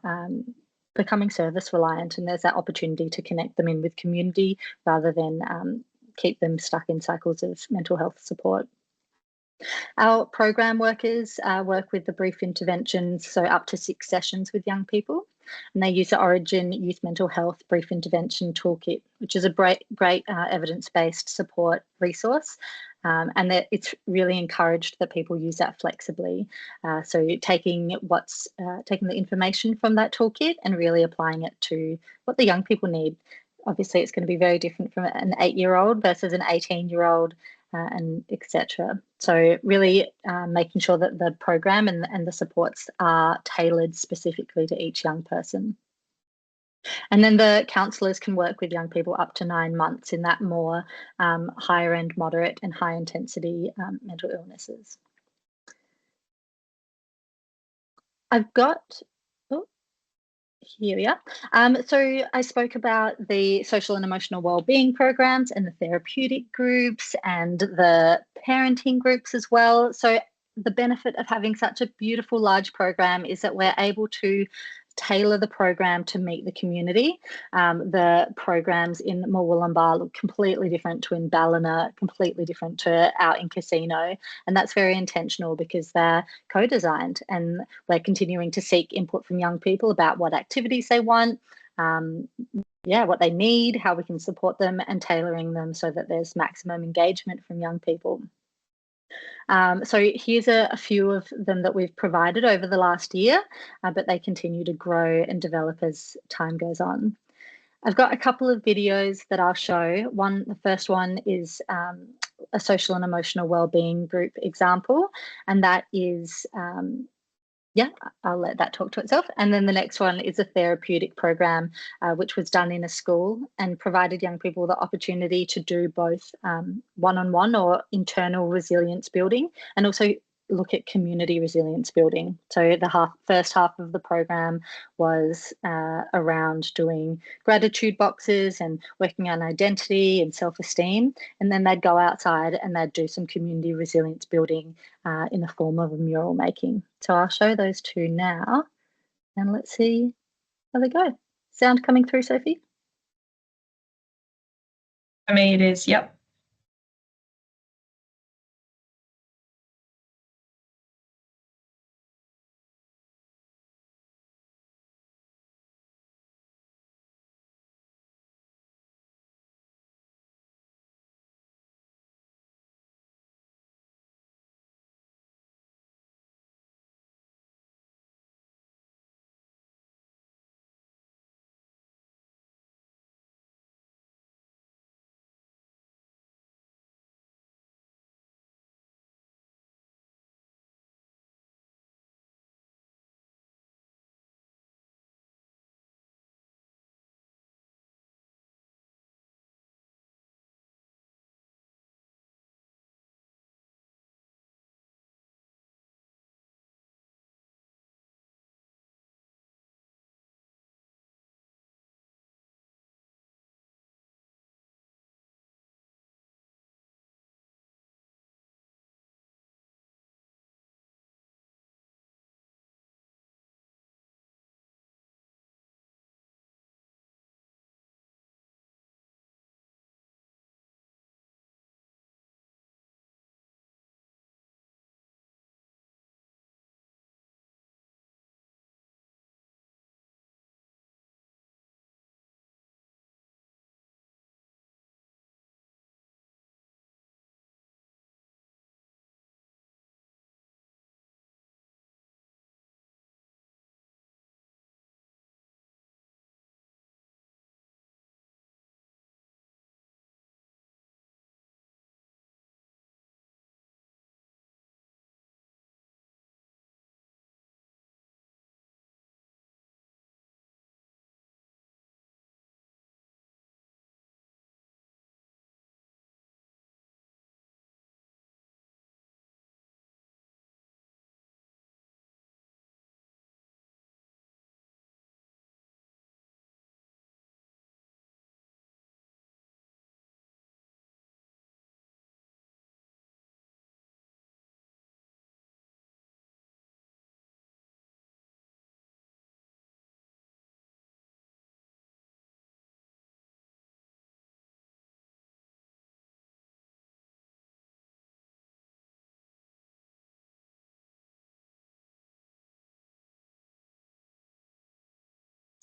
becoming service reliant, and there's that opportunity to connect them in with community rather than keep them stuck in cycles of mental health support. Our program workers work with the brief interventions, so up to 6 sessions with young people. and they use the Origin Youth Mental Health Brief Intervention Toolkit, which is a great evidence-based support resource. And that it's really encouraged that people use that flexibly. So taking the information from that toolkit and really applying it to what the young people need. Obviously, it's going to be very different from an 8-year-old versus an 18-year-old, and etc. So really making sure that the program and the supports are tailored specifically to each young person. And then the counsellors can work with young people up to 9 months in that more higher end, moderate and high intensity mental illnesses. I've got, here we are. So I spoke about the social and emotional wellbeing programs and the therapeutic groups and the parenting groups as well. So the benefit of having such a beautiful large program is that we're able to tailor the program to meet the community. The programs in Murwillumbah look completely different to in Ballina, completely different to out in Casino. And that's very intentional because they're co-designed, and we're continuing to seek input from young people about what activities they want, what they need, how we can support them, and tailoring them so that there's maximum engagement from young people. So here's a few of them that we've provided over the last year, but they continue to grow and develop as time goes on. I've got a couple of videos that I'll show. The first one is a social and emotional wellbeing group example, and that is I'll let that talk to itself. And then the next one is a therapeutic program, which was done in a school and provided young people the opportunity to do both one-on-one or internal resilience building, and also look at community resilience building. So the first half of the program was around doing gratitude boxes and working on identity and self-esteem. And then they'd go outside and they'd do some community resilience building in the form of a mural making. So I'll show those two now and let's see how they go. Sound coming through, Sophie? For me, it is, yep.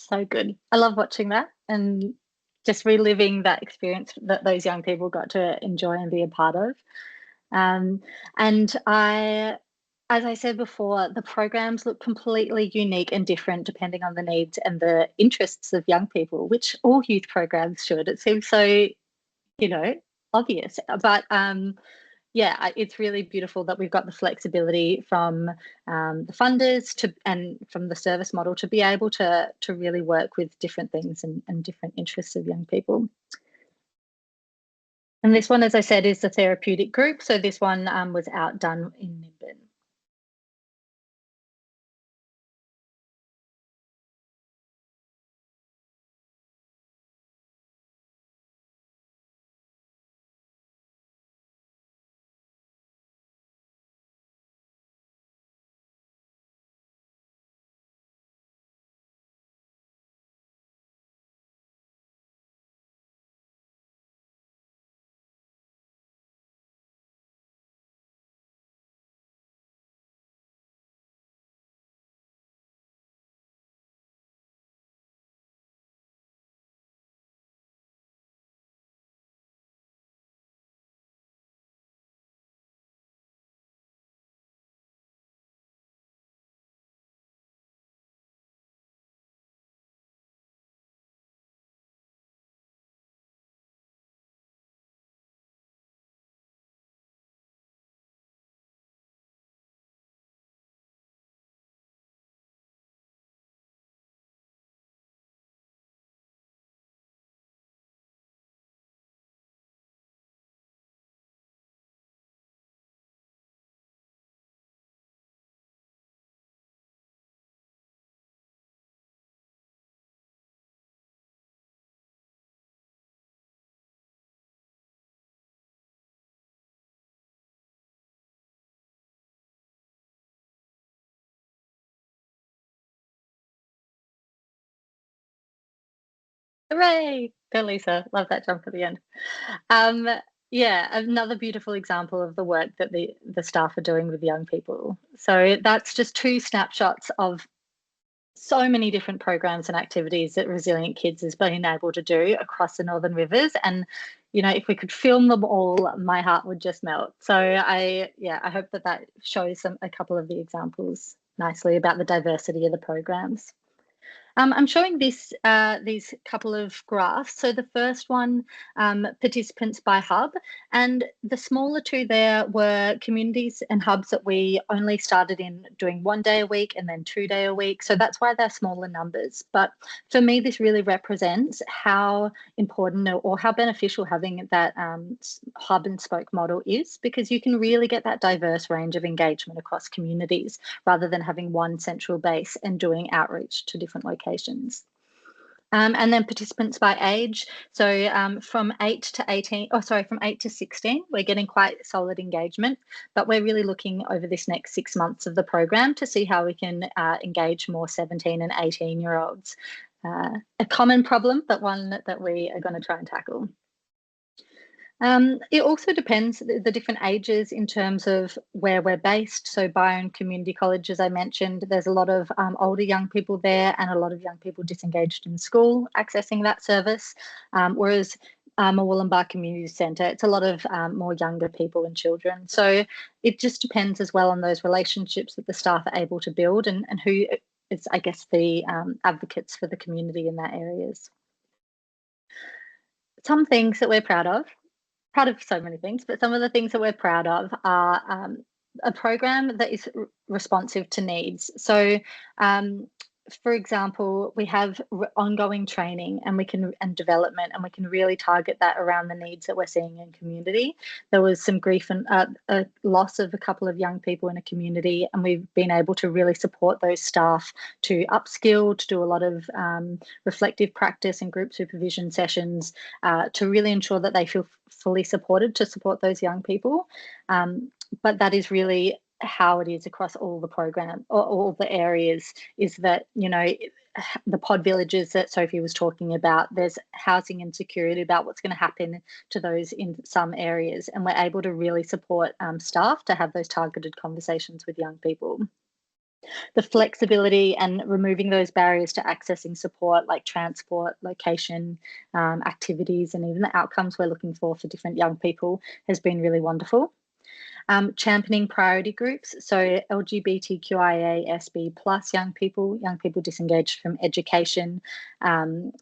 So good. I love watching that and just reliving that experience that those young people got to enjoy and be a part of. And as I said before, the programs look completely unique and different depending on the needs and the interests of young people, which all youth programs should. It seems so, obvious. But yeah, it's really beautiful that we've got the flexibility from the funders and from the service model to be able to really work with different things and different interests of young people. And this one, as I said, is the therapeutic group. So this one was outdone in Nimbin. Hooray! Go Lisa. Love that jump at the end. Yeah, another beautiful example of the work that the staff are doing with young people. So that's just two snapshots of so many different programs and activities that Resilient Kids has been able to do across the Northern Rivers. And, if we could film them all, my heart would just melt. So I hope that shows a couple of the examples nicely about the diversity of the programs. I'm showing these couple of graphs. So the first one, participants by hub, and the smaller two there were communities and hubs that we only started in doing 1 day a week and then 2 day a week. So that's why they're smaller numbers. But for me, this really represents how important or how beneficial having that hub and spoke model is, because you can really get that diverse range of engagement across communities rather than having one central base and doing outreach to different locations. And then participants by age. So from 8 to 16, we're getting quite solid engagement, but we're really looking over this next 6 months of the program to see how we can engage more 17 and 18-year-olds. A common problem, but one that we are going to try and tackle. It also depends the different ages in terms of where we're based. So Byron Community College, as I mentioned, there's a lot of older young people there and a lot of young people disengaged in school accessing that service. Whereas Murwillumbah Community Centre, it's a lot of more younger people and children. So it just depends as well on those relationships that the staff are able to build and who is, I guess, the advocates for the community in that areas. Some things that we're proud of so many things, but some of the things that we're proud of are a program that is responsive to needs. So for example, we have ongoing training and development, and we can really target that around the needs that we're seeing in community. There was some grief and a loss of a couple of young people in a community, and we've been able to really support those staff to upskill, to do a lot of reflective practice and group supervision sessions to really ensure that they feel fully supported to support those young people. But that is really how it is across all the program or all the areas, is that the pod villages that Sophie was talking about, there's housing insecurity about what's going to happen to those in some areas, and we're able to really support staff to have those targeted conversations with young people. The flexibility and removing those barriers to accessing support like transport, location, activities, and even the outcomes we're looking for different young people has been really wonderful. Championing priority groups, so LGBTQIA, SB plus young people disengaged from education,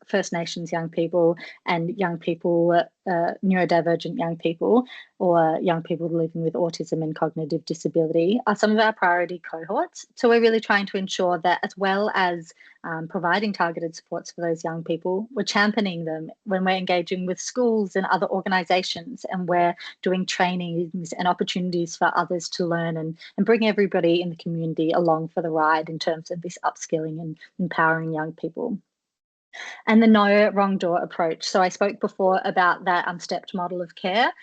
First Nations young people, and young people, neurodivergent young people, or young people living with autism and cognitive disability are some of our priority cohorts. So we're really trying to ensure that, as well as providing targeted supports for those young people, we're championing them when we're engaging with schools and other organisations, and we're doing trainings and opportunities for others to learn and bring everybody in the community along for the ride in terms of this upskilling and empowering young people. And the no wrong door approach. So I spoke before about that stepped model of care.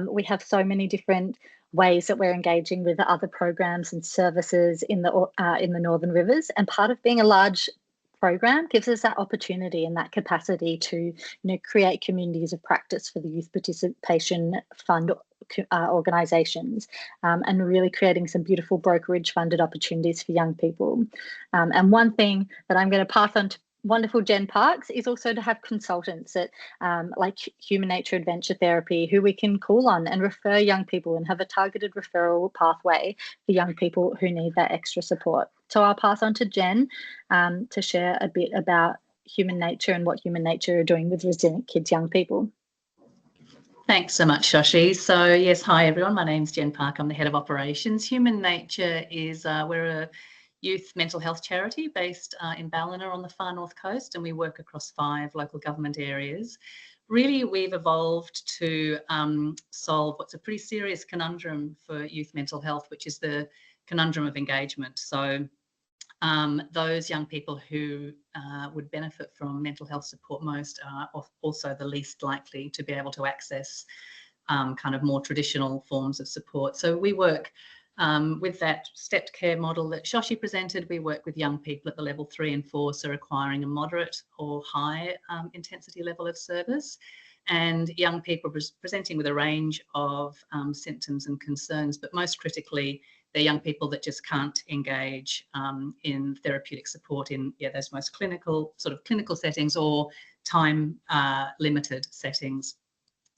We have so many different ways that we're engaging with other programs and services in the Northern Rivers, and part of being a large program gives us that opportunity and that capacity to create communities of practice for the Youth Participation Fund organisations, and really creating some beautiful brokerage funded opportunities for young people. And one thing that I'm going to pass on to wonderful Jen Parkes is also to have consultants at like Human Nature Adventure Therapy who we can call on and refer young people, and have a targeted referral pathway for young people who need that extra support. So I'll pass on to Jen to share a bit about Human Nature and what Human Nature are doing with resilient kids, young people. Thanks so much, Shoshi. So yes, hi everyone, my name's Jen Parke, I'm the Head of Operations. Human Nature is, we're a youth mental health charity based in Ballina on the far north coast, and we work across 5 local government areas. Really, we've evolved to solve what's a pretty serious conundrum for youth mental health, which is the conundrum of engagement. So those young people who would benefit from mental health support most are also the least likely to be able to access kind of more traditional forms of support. So we work with that stepped care model that Shoshi presented. We work with young people at the level 3 and 4, so requiring a moderate or high intensity level of service, and young people presenting with a range of symptoms and concerns, but most critically, they're young people that just can't engage in therapeutic support in those most clinical settings or time limited settings.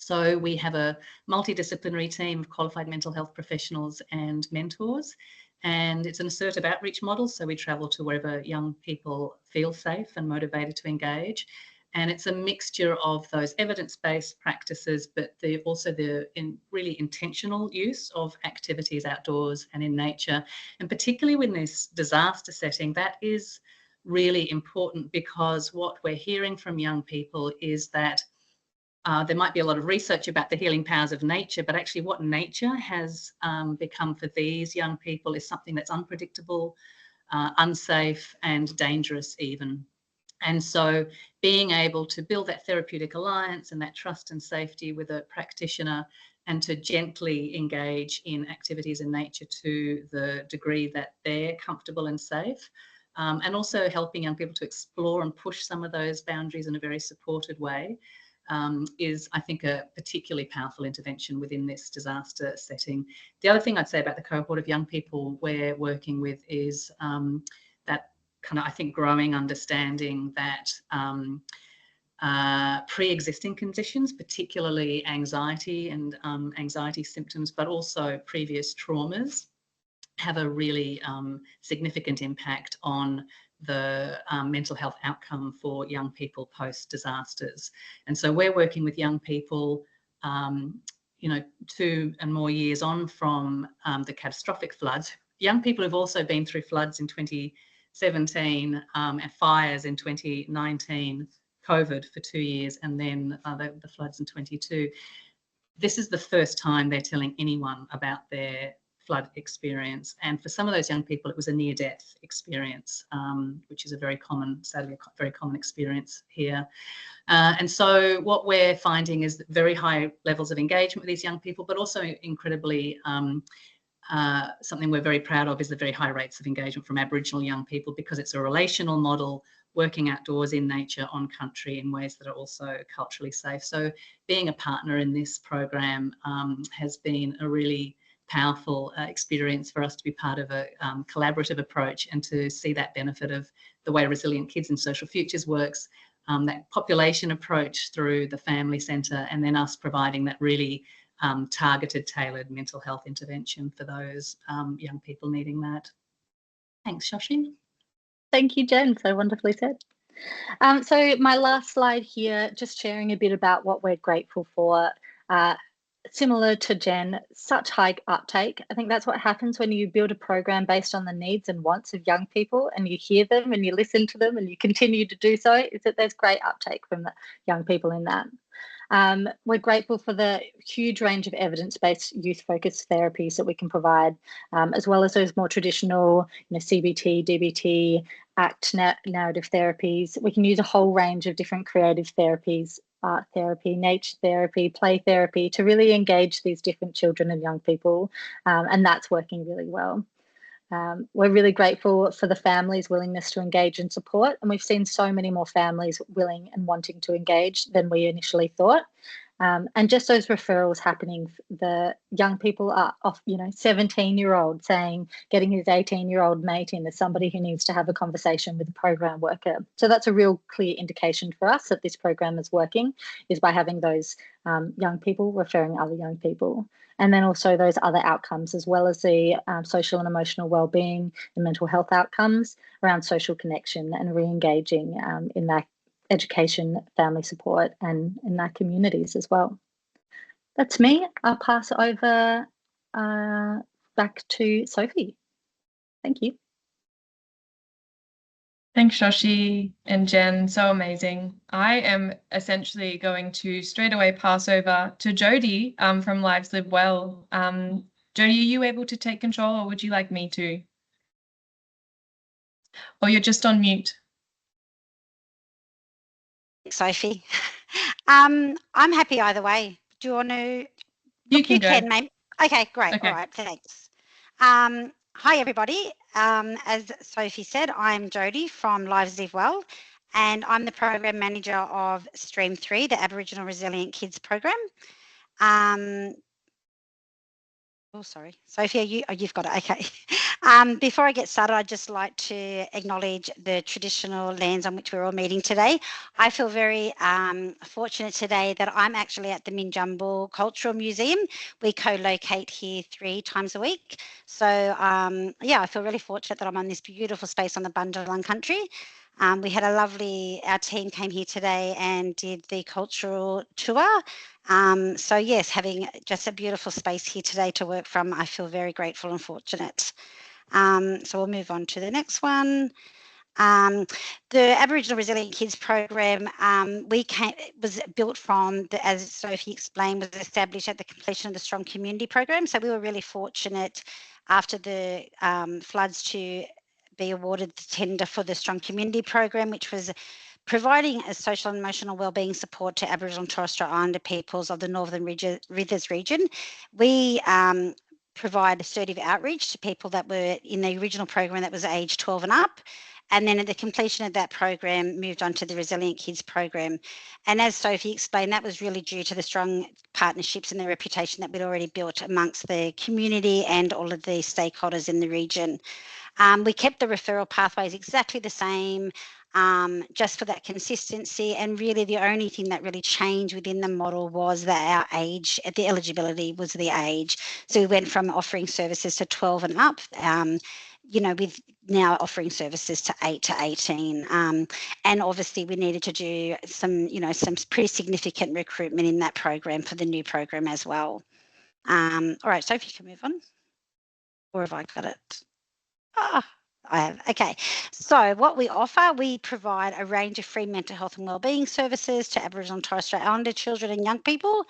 So we have a multidisciplinary team of qualified mental health professionals and mentors, and it's an assertive outreach model. So we travel to wherever young people feel safe and motivated to engage. And it's a mixture of those evidence-based practices, but also the really intentional use of activities outdoors and in nature. And particularly with this disaster setting, that is really important, because what we're hearing from young people is that there might be a lot of research about the healing powers of nature, but actually what nature has become for these young people is something that's unpredictable, unsafe, and dangerous even. And so being able to build that therapeutic alliance and that trust and safety with a practitioner, and to gently engage in activities in nature to the degree that they're comfortable and safe, and also helping young people to explore and push some of those boundaries in a very supported way, is, I think, a particularly powerful intervention within this disaster setting. The other thing I'd say about the cohort of young people we're working with is that kind of, I think, growing understanding that pre-existing conditions, particularly anxiety and anxiety symptoms, but also previous traumas, have a really significant impact on the mental health outcome for young people post-disasters. And so we're working with young people, 2 and more years on from the catastrophic floods. Young people who've also been through floods in 2017 and fires in 2019, COVID for 2 years, and then the floods in 22. This is the first time they're telling anyone about their flood experience, and for some of those young people it was a near-death experience, which is sadly a very common experience here. And so what we're finding is that very high levels of engagement with these young people, but also incredibly something we're very proud of is the very high rates of engagement from Aboriginal young people, because it's a relational model, working outdoors in nature on country in ways that are also culturally safe. So being a partner in this program has been a really powerful experience for us to be part of a collaborative approach and to see that benefit of the way Resilient Kids and Social Futures works, that population approach through the family centre, and then us providing that really targeted, tailored mental health intervention for those young people needing that. Thanks, Shoshi. Thank you, Jen. So wonderfully said. So my last slide here, just sharing a bit about what we're grateful for. Similar to Jen, such high uptake. I think that's what happens when you build a program based on the needs and wants of young people, and you hear them and you listen to them and you continue to do so, is that there's great uptake from the young people in that. We're grateful for the huge range of evidence-based youth-focused therapies that we can provide, as well as those more traditional, CBT, DBT, ACT narrative therapies. We can use a whole range of different creative therapies, art therapy, nature therapy, play therapy, to really engage these different children and young people, and that's working really well. We're really grateful for the families' willingness to engage and support, and we've seen so many more families willing and wanting to engage than we initially thought. And just those referrals happening, the young people are off, 17-year-old saying, getting his 18-year-old mate in as somebody who needs to have a conversation with a program worker. So that's a real clear indication for us that this program is working, is by having those young people referring other young people. And then also those other outcomes, as well as the social and emotional wellbeing and mental health outcomes around social connection and re-engaging in that education, family support, and in their communities as well. That's me. I'll pass over back to Sophie. Thank you. Thanks, Shoshi and Jen. So amazing. I am essentially going to straight away pass over to Jody from Lives Live Well. Jody, are you able to take control, or would you like me to? Or you're just on mute. Sophie. I'm happy either way. Do you want to? You can maybe. Okay, great. Okay. All right, thanks. Hi, everybody. As Sophie said, I'm Jody from Lives Live Well, and I'm the Program Manager of Stream 3, the Aboriginal Resilient Kids Program. Oh, sorry, Sophie, you've got it. Okay. Before I get started, I'd just like to acknowledge the traditional lands on which we're all meeting today. I feel very fortunate today that I'm actually at the Minjumble Cultural Museum. We co-locate here 3 times a week. So yeah, I feel really fortunate that I'm on this beautiful space on the Bundjalung country. We had our team came here today and did the cultural tour. So yes, having just a beautiful space here today to work from, I feel very grateful and fortunate. So we'll move on to the next one. The Aboriginal Resilient Kids Program was built from, as Sophie explained, was established at the completion of the Strong Community Program. So we were really fortunate after the floods to be awarded the tender for the Strong Community Program, which was providing a social and emotional wellbeing support to Aboriginal and Torres Strait Islander peoples of the Northern Rivers region. We provide assertive outreach to people that were in the original program that was age 12 and up. And then at the completion of that program, moved on to the Resilient Kids Program. And as Sophie explained, that was really due to the strong partnerships and the reputation that we'd already built amongst the community and all of the stakeholders in the region. We kept the referral pathways exactly the same, just for that consistency, and really the only thing that really changed within the model was that our age, the eligibility was the age. So we went from offering services to 12 and up, with now offering services to 8 to 18. And obviously we needed to do some pretty significant recruitment in that program for the new program as well. All right, so if you can move on. Or have I got it? I have. Okay. So what we offer, we provide a range of free mental health and wellbeing services to Aboriginal and Torres Strait Islander children and young people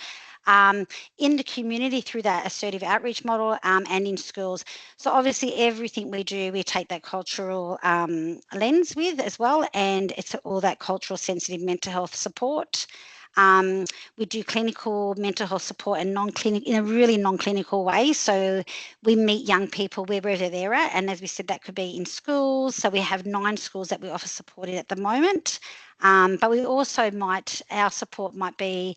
in the community through that assertive outreach model and in schools. So obviously everything we do, we take that cultural lens with as well, and it's all that cultural sensitive mental health support. We do clinical mental health support and in a really non-clinical way. So we meet young people wherever they're at. And as we said, that could be in schools. So we have 9 schools that we offer support in at the moment. But we also our support might be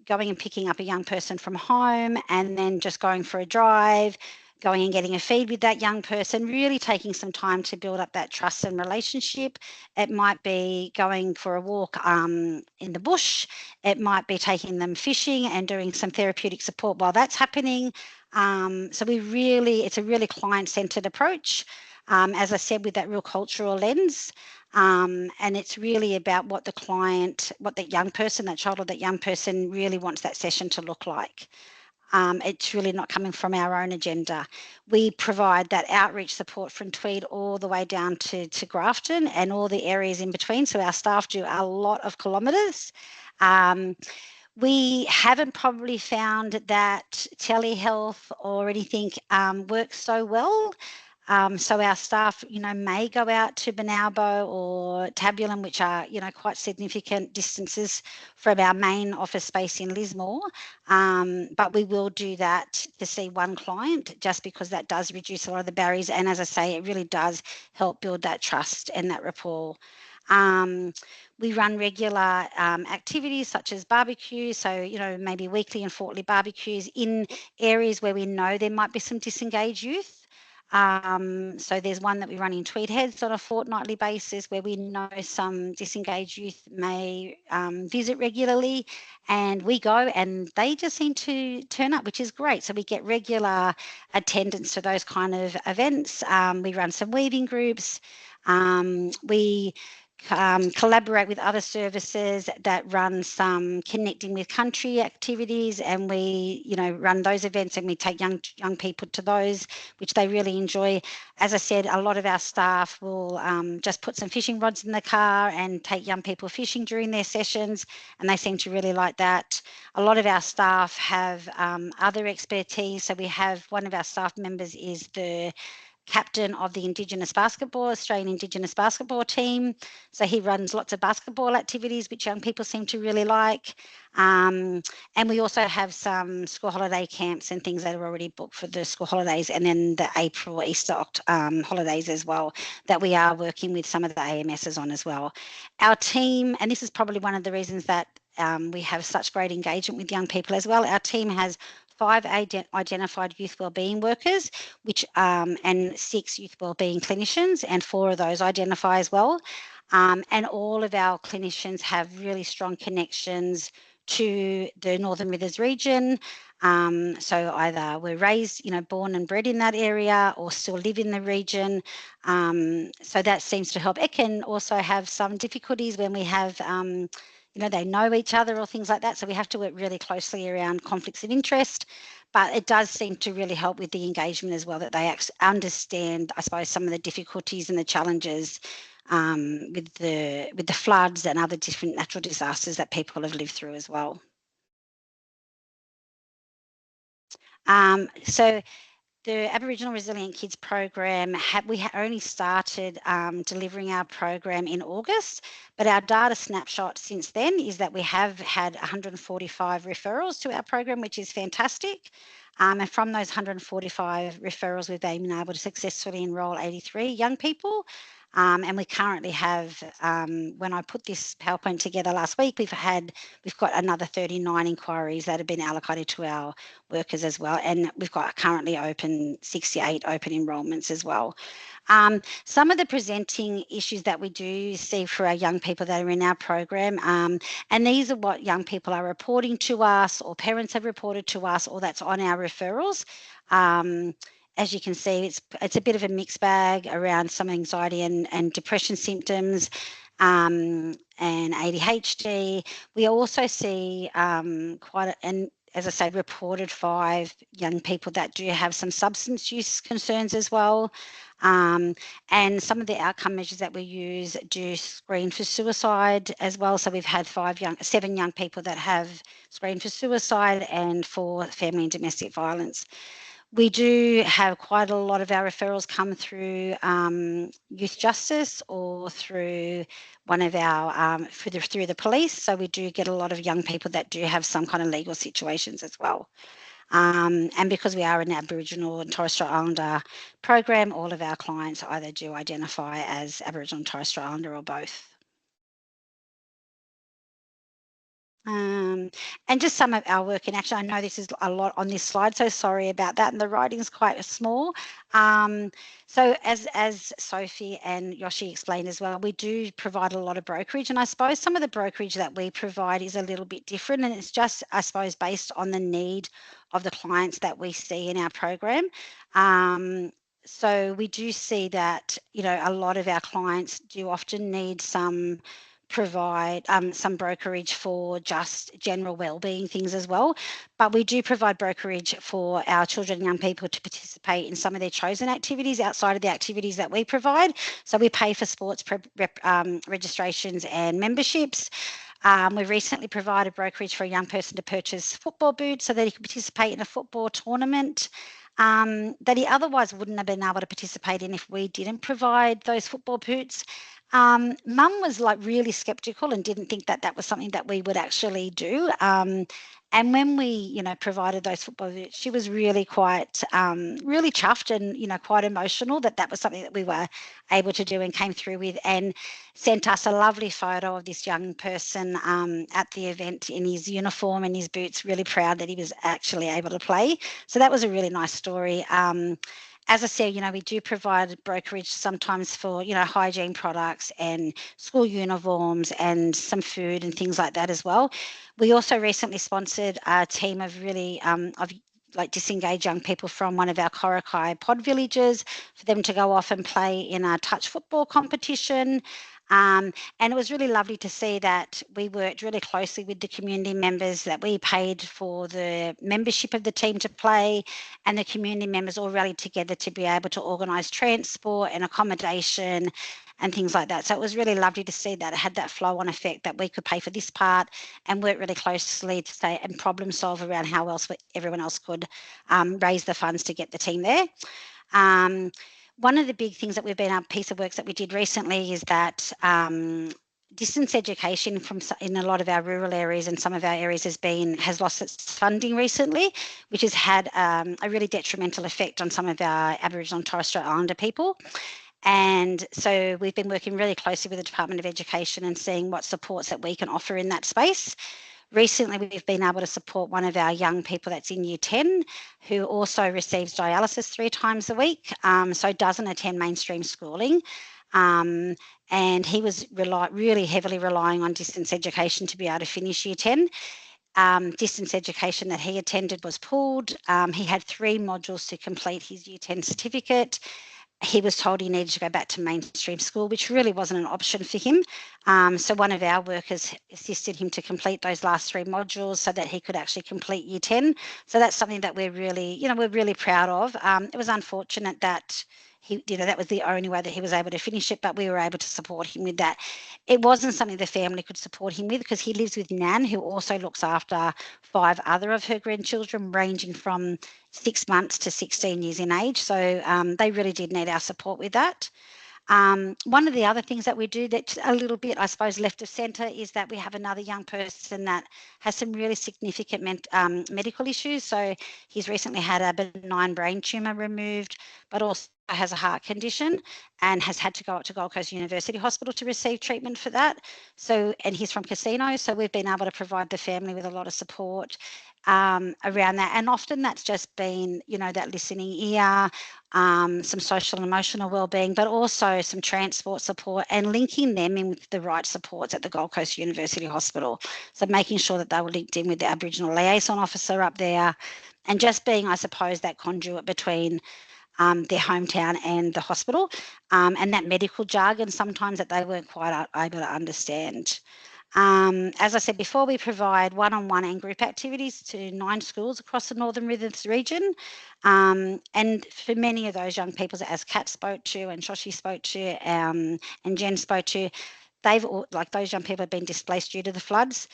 going and picking up a young person from home and then just going for a drive, going and getting a feed with that young person, really taking some time to build up that trust and relationship. It might be going for a walk in the bush. It might be taking them fishing and doing some therapeutic support while that's happening. So it's a really client-centered approach, as I said, with that real cultural lens. And it's really about what the client, what that young person, that child or that young person really wants that session to look like. It's really not coming from our own agenda. We provide that outreach support from Tweed all the way down to Grafton and all the areas in between. So our staff do a lot of kilometres. We haven't probably found that telehealth or anything works so well. So our staff, may go out to Benalbo or Tabulum, which are, quite significant distances from our main office space in Lismore. But we will do that to see one client, just because that does reduce a lot of the barriers. And as I say, it really does help build that trust and that rapport. We run regular activities such as barbecues, so maybe weekly and fortnightly barbecues in areas where we know there might be some disengaged youth. So there's one that we run in Tweed Heads on a fortnightly basis where we know some disengaged youth may visit regularly, and we go and they just seem to turn up, which is great. So we get regular attendance to those kind of events. We run some weaving groups. We collaborate with other services that run some connecting with country activities, and we run those events, and we take young people to those, which they really enjoy. As I said, a lot of our staff will just put some fishing rods in the car and take young people fishing during their sessions, and they seem to really like that. A lot of our staff have other expertise. So we have one of our staff members is the captain of the Australian Indigenous basketball team. So he runs lots of basketball activities, which young people seem to really like. And we also have some school holiday camps and things that are already booked for the school holidays, and then the April Easter holidays as well, that we are working with some of the AMSs on as well. Our team, and this is probably one of the reasons that we have such great engagement with young people as well. Our team has 5 identified youth wellbeing workers, which and 6 youth wellbeing clinicians, and 4 of those identify as well. And all of our clinicians have really strong connections to the Northern Rivers region. So either we're raised, born and bred in that area, or still live in the region. So that seems to help. It can also have some difficulties when we have they know each other or things like that. So we have to work really closely around conflicts of interest, but it does seem to really help with the engagement as well, that they understand, I suppose, some of the difficulties and the challenges with the floods and other different natural disasters that people have lived through as well. So the Aboriginal Resilient Kids program, we only started delivering our program in August, but our data snapshot since then is that we have had 145 referrals to our program, which is fantastic. And from those 145 referrals, we've been able to successfully enrol 83 young people. And we currently have, when I put this PowerPoint together last week, we've got another 39 inquiries that have been allocated to our workers as well. And we've got currently 68 open enrolments as well. Some of the presenting issues that we do see for our young people that are in our program, and these are what young people are reporting to us, or parents have reported to us, or that's on our referrals. As you can see, it's a bit of a mixed bag around some anxiety and depression symptoms, and ADHD. We also see and as I say, reported 5 young people that do have some substance use concerns as well. And some of the outcome measures that we use do screen for suicide as well. So we've had 7 young people that have screened for suicide, and 4 family and domestic violence. We do have quite a lot of our referrals come through youth justice, or through one of our through the police. So we do get a lot of young people that do have some kind of legal situations as well. And because we are an Aboriginal and Torres Strait Islander program, all of our clients either do identify as Aboriginal and Torres Strait Islander, or both. and just some of our work in action. I know this is a lot on this slide, so sorry about that, and the writing's quite small. So as Sophie and Yoshi explained as well, we do provide a lot of brokerage, and I suppose some of the brokerage that we provide is a little bit different, and it's just, I suppose, based on the need of the clients that we see in our program. So we do see that, you know, a lot of our clients do often need some brokerage for just general wellbeing things as well. But we do provide brokerage for our children and young people to participate in some of their chosen activities outside of the activities that we provide. So we pay for sports registrations and memberships. We recently provided brokerage for a young person to purchase football boots so that he could participate in a football tournament that he otherwise wouldn't have been able to participate in if we didn't provide those football boots. Mum was like really skeptical and didn't think that that was something that we would actually do. And when we, you know, provided those football boots, she was really quite, really chuffed and, you know, quite emotional that that was something that we were able to do and came through with, and sent us a lovely photo of this young person at the event in his uniform and his boots, really proud that he was actually able to play. So that was a really nice story. As I said, you know, we do provide brokerage sometimes for, you know, hygiene products and school uniforms and some food and things like that as well. We also recently sponsored a team of really like disengaged young people from one of our Korakai pod villages for them to go off and play in a touch football competition. And it was really lovely to see that we worked really closely with the community members, that we paid for the membership of the team to play, and the community members all rallied together to be able to organise transport and accommodation and things like that. So it was really lovely to see that it had that flow-on effect, that we could pay for this part and work really closely to say and problem solve around how else everyone else could raise the funds to get the team there. One of the big things that we've been a piece of work that we did recently is that distance education in a lot of our rural areas and some of our areas has lost its funding recently, which has had a really detrimental effect on some of our Aboriginal and Torres Strait Islander people. And so we've been working really closely with the Department of Education and seeing what supports that we can offer in that space. Recently, we've been able to support one of our young people that's in Year 10, who also receives dialysis 3 times a week, so doesn't attend mainstream schooling. And he was really heavily relying on distance education to be able to finish Year 10. Distance education that he attended was pulled. He had 3 modules to complete his Year 10 certificate. He was told he needed to go back to mainstream school, which really wasn't an option for him. So one of our workers assisted him to complete those last 3 modules so that he could actually complete Year 10. So that's something that we're really proud of. It was unfortunate that that was the only way that he was able to finish it, but we were able to support him with that. It wasn't something the family could support him with because he lives with Nan, who also looks after 5 other of her grandchildren, ranging from 6 months to 16 years in age. So they really did need our support with that. One of the other things that we do that's a little bit, I suppose, left of centre is that we have another young person that has some really significant medical issues. So he's recently had a benign brain tumour removed, but also has a heart condition and has had to go up to Gold Coast University Hospital to receive treatment for that. So, and he's from Casino, so we've been able to provide the family with a lot of support around that. And often that's just been, that listening ear, some social and emotional wellbeing, but also some transport support and linking them in with the right supports at the Gold Coast University Hospital. So making sure that they were linked in with the Aboriginal liaison officer up there, and just being, I suppose, that conduit between their hometown and the hospital, and that medical jargon sometimes that they weren't quite able to understand. As I said before, we provide one-on-one and group activities to 9 schools across the Northern Rivers region. And for many of those young people, as Kat spoke to and Shoshi spoke to and Jen spoke to, those young people have been displaced due to the floods.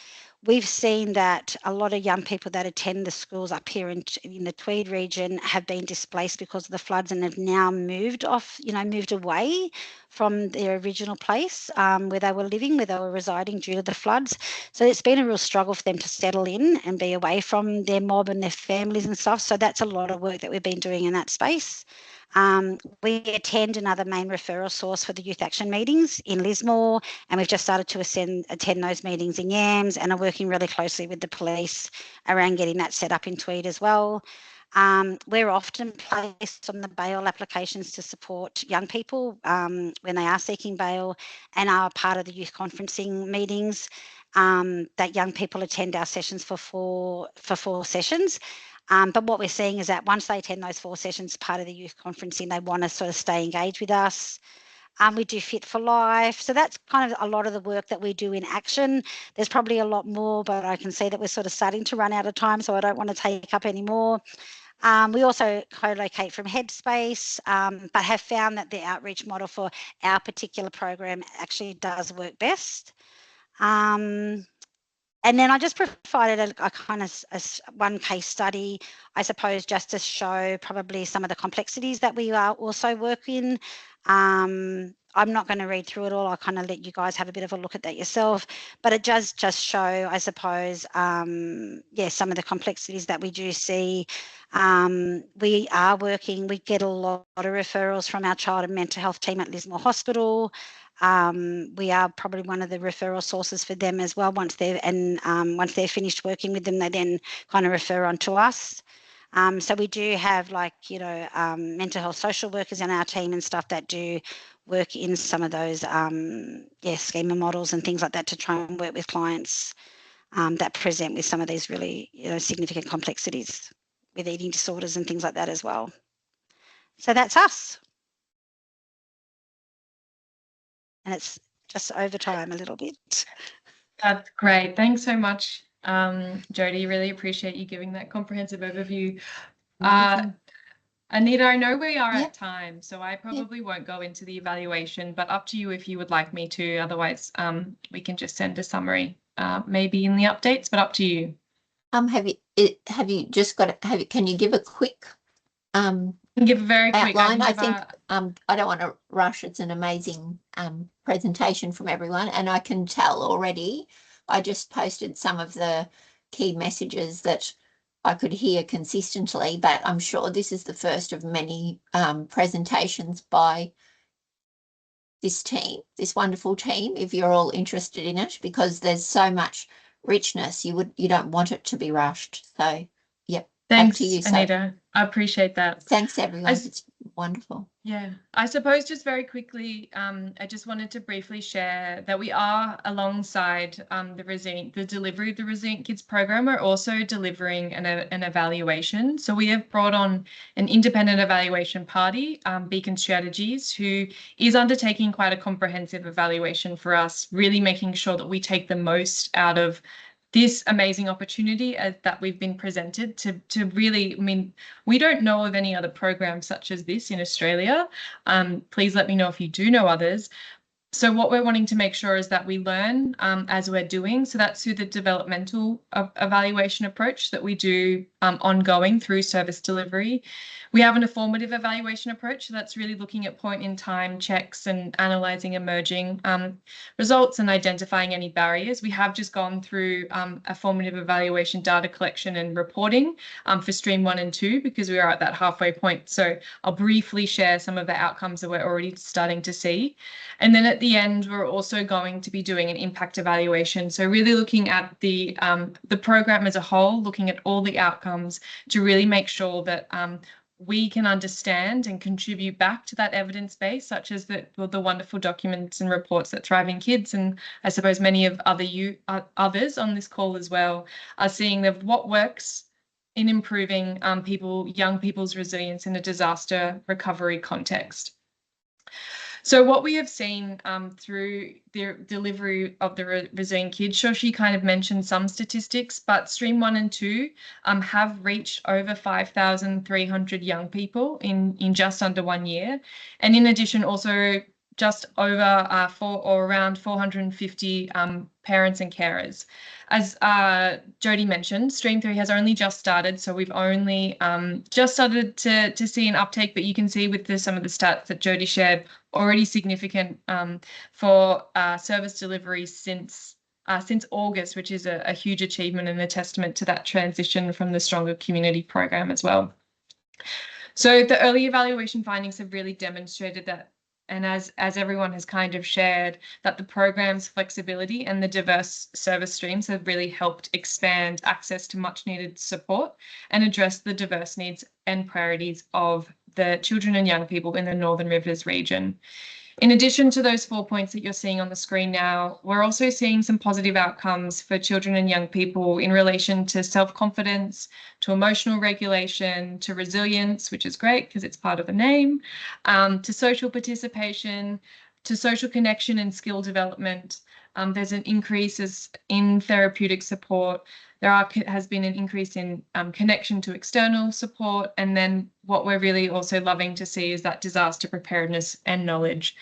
We've seen that a lot of young people that attend the schools up here in the Tweed region have been displaced because of the floods and have now moved away from their original place where they were living, where they were residing due to the floods. So it's been a real struggle for them to settle in and be away from their mob and their families and stuff. So that's a lot of work that we've been doing in that space. We attend another main referral source for the youth action meetings in Lismore, and we've just started to attend those meetings in Yams, and are working really closely with the police around getting that set up in Tweed as well. We're often placed on the bail applications to support young people when they are seeking bail, and are part of the youth conferencing meetings that young people attend our sessions for four sessions. But what we're seeing is that once they attend those 4 sessions, part of the youth conferencing, they want to sort of stay engaged with us. We do Fit for Life. So that's kind of a lot of the work that we do in action. There's probably a lot more, but I can see that we're sort of starting to run out of time, so I don't want to take up any more. We also co-locate from Headspace, but have found that the outreach model for our particular program actually does work best. And then I just provided a kind of one case study, I suppose, just to show probably some of the complexities that we also work in. I'm not going to read through it all. I'll kind of let you guys have a bit of a look at that yourself. But it does just show, I suppose, some of the complexities that we do see. We get a lot of referrals from our child and mental health team at Lismore Hospital. We are probably one of the referral sources for them as well. Once they're finished working with them, they then kind of refer on to us. So we do have mental health social workers in our team and stuff that do work in some of those schema models and things like that to try and work with clients that present with some of these really significant complexities with eating disorders and things like that as well. So that's us. And it's just over time a little bit. That's great. Thanks so much, Jody. Really appreciate you giving that comprehensive overview. Anita, I know we are at time, so I probably won't go into the evaluation, but up to you if you would like me to. Otherwise, we can just send a summary, maybe in the updates, but up to you. Can you give a quick give a very quick outline? I think I don't want to rush. It's an amazing presentation from everyone, and I can tell already. I just posted some of the key messages that I could hear consistently, but I'm sure this is the first of many presentations by this team, this wonderful team, if you're all interested in it, because there's so much richness. You don't want it to be rushed. So yep. Thanks, back to you, Anita. I appreciate that. Thanks, everyone. It's wonderful. Yeah, I suppose just very quickly, I just wanted to briefly share that we are alongside the delivery of the Resilient Kids program. We're also delivering an evaluation. So we have brought on an independent evaluation party, Beacon Strategies, who is undertaking quite a comprehensive evaluation for us, really making sure that we take the most out of this amazing opportunity that we've been presented to really, we don't know of any other programs such as this in Australia. Please let me know if you do know others. So what we're wanting to make sure is that we learn as we're doing. So that's through the developmental evaluation approach that we do ongoing through service delivery. We have an informative evaluation approach. So that's really looking at point in time checks and analysing emerging results and identifying any barriers. We have just gone through a formative evaluation data collection and reporting for stream 1 and 2 because we are at that halfway point. So I'll briefly share some of the outcomes that we're already starting to see. And then at the end, we're also going to be doing an impact evaluation. So really looking at the program as a whole, looking at all the outcomes to really make sure that we can understand and contribute back to that evidence base, such as the wonderful documents and reports that Thriving Kids and I suppose many of others on this call as well are seeing that what works in improving young people's resilience in a disaster recovery context. So what we have seen through the delivery of the Resilient Kids, Shoshi kind of mentioned some statistics, but stream 1 and 2 have reached over 5,300 young people in just under 1 year. And in addition, also just over around 450 parents and carers. As Jody mentioned, Stream 3 has only just started, so we've only just started to see an uptake, but you can see with some of the stats that Jody shared, already significant for service delivery since August, which is a huge achievement and a testament to that transition from the Stronger Community program as well. So the early evaluation findings have really demonstrated that, and as everyone has kind of shared, that the program's flexibility and the diverse service streams have really helped expand access to much needed support and address the diverse needs and priorities of the children and young people in the Northern Rivers region. In addition to those 4 points that you're seeing on the screen now, we're also seeing some positive outcomes for children and young people in relation to self-confidence, to emotional regulation, to resilience, which is great because it's part of the name, to social participation, to social connection and skill development. There's an increase in therapeutic support. There has been an increase in connection to external support. And then what we're really also loving to see is that disaster preparedness and knowledge.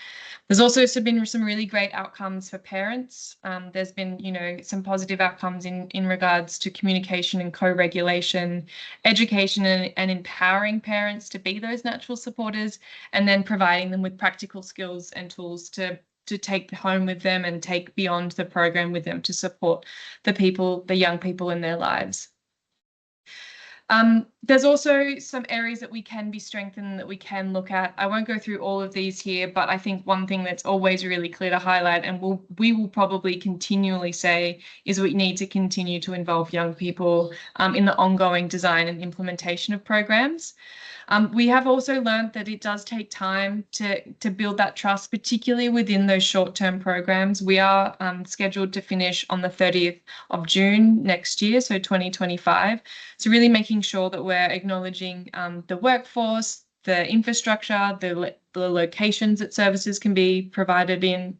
There's also been some really great outcomes for parents. There's been, some positive outcomes in regards to communication and co-regulation, education and empowering parents to be those natural supporters, and then providing them with practical skills and tools to take home with them and take beyond the program with them to support the young people in their lives. There's also some areas that we can be strengthened, that we can look at. I won't go through all of these here, but I think one thing that's always really clear to highlight, and we will probably continually say, is we need to continue to involve young people in the ongoing design and implementation of programs. We have also learned that it does take time to build that trust, particularly within those short-term programs. We are scheduled to finish on the 30th of June next year, so 2025. So really making sure that we're acknowledging the workforce, the infrastructure, the locations that services can be provided in.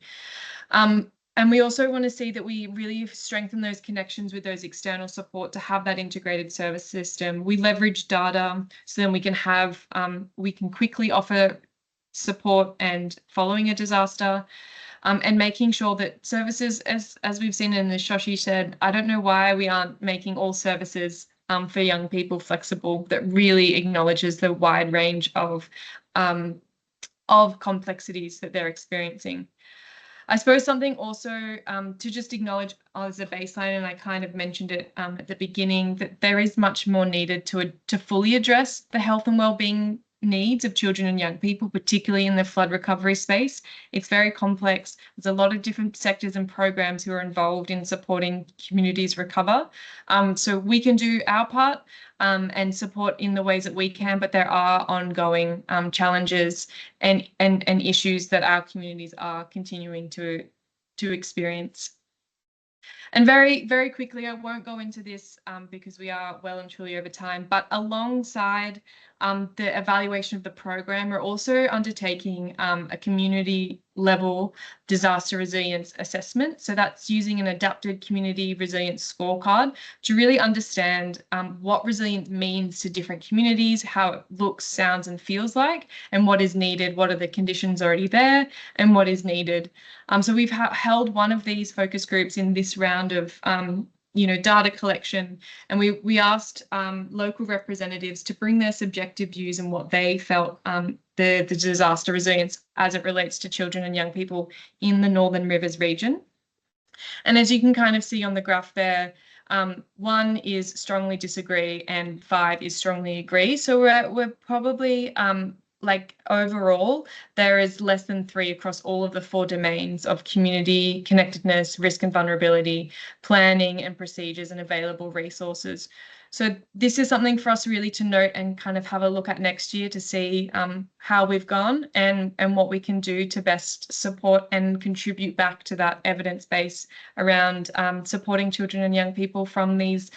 And we also want to see that we really strengthen those connections with those external support to have that integrated service system. We leverage data so then we can quickly offer support and following a disaster, and making sure that services, as we've seen and as Shoshi said, I don't know why we aren't making all services for young people flexible, that really acknowledges the wide range of complexities that they're experiencing. I suppose something also to just acknowledge as a baseline, and I kind of mentioned it at the beginning, that there is much more needed to fully address the health and wellbeing needs of children and young people, particularly in the flood recovery space. It's very complex. There's a lot of different sectors and programs who are involved in supporting communities recover. So we can do our part and support in the ways that we can, but there are ongoing challenges and issues that our communities are continuing to experience. And very, very quickly, I won't go into this because we are well and truly over time, but alongside the evaluation of the program, we're also undertaking a community level disaster resilience assessment. So that's using an adapted community resilience scorecard to really understand what resilience means to different communities, how it looks, sounds and feels like, and what is needed, what are the conditions already there, and what is needed. So we've held one of these focus groups in this round of data collection, and we asked local representatives to bring their subjective views and what they felt the disaster resilience as it relates to children and young people in the Northern Rivers region. And as you can kind of see on the graph there, 1 is strongly disagree and 5 is strongly agree. So we're probably like overall, there is less than 3 across all of the 4 domains of community, connectedness, risk and vulnerability, planning and procedures and available resources. So this is something for us really to note and kind of have a look at next year to see how we've gone and what we can do to best support and contribute back to that evidence base around supporting children and young people from these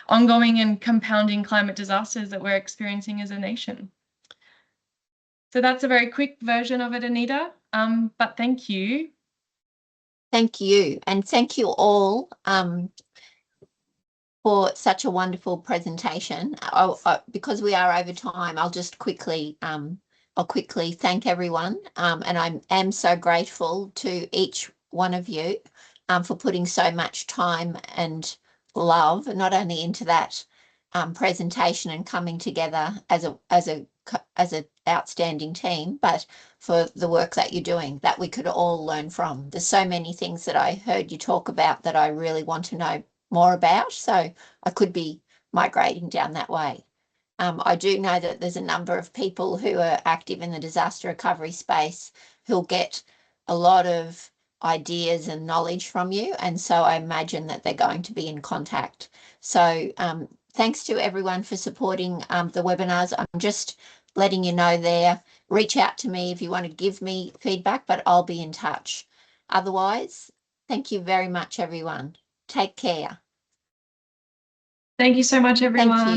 ongoing and compounding climate disasters that we're experiencing as a nation. So that's a very quick version of it, Anita, but thank you. Thank you, and thank you all for such a wonderful presentation. Because we are over time, I'll just quickly thank everyone, and I am so grateful to each one of you for putting so much time and love not only into that presentation and coming together as an outstanding team, but for the work that you're doing that we could all learn from. There's so many things that I heard you talk about that I really want to know more about, so I could be migrating down that way. I do know that there's a number of people who are active in the disaster recovery space who'll get a lot of ideas and knowledge from you. And so I imagine that they're going to be in contact. So thanks to everyone for supporting the webinars. I'm just letting you know there. Reach out to me if you want to give me feedback, but I'll be in touch. Otherwise, thank you very much, everyone. Take care. Thank you so much, everyone. Thank you.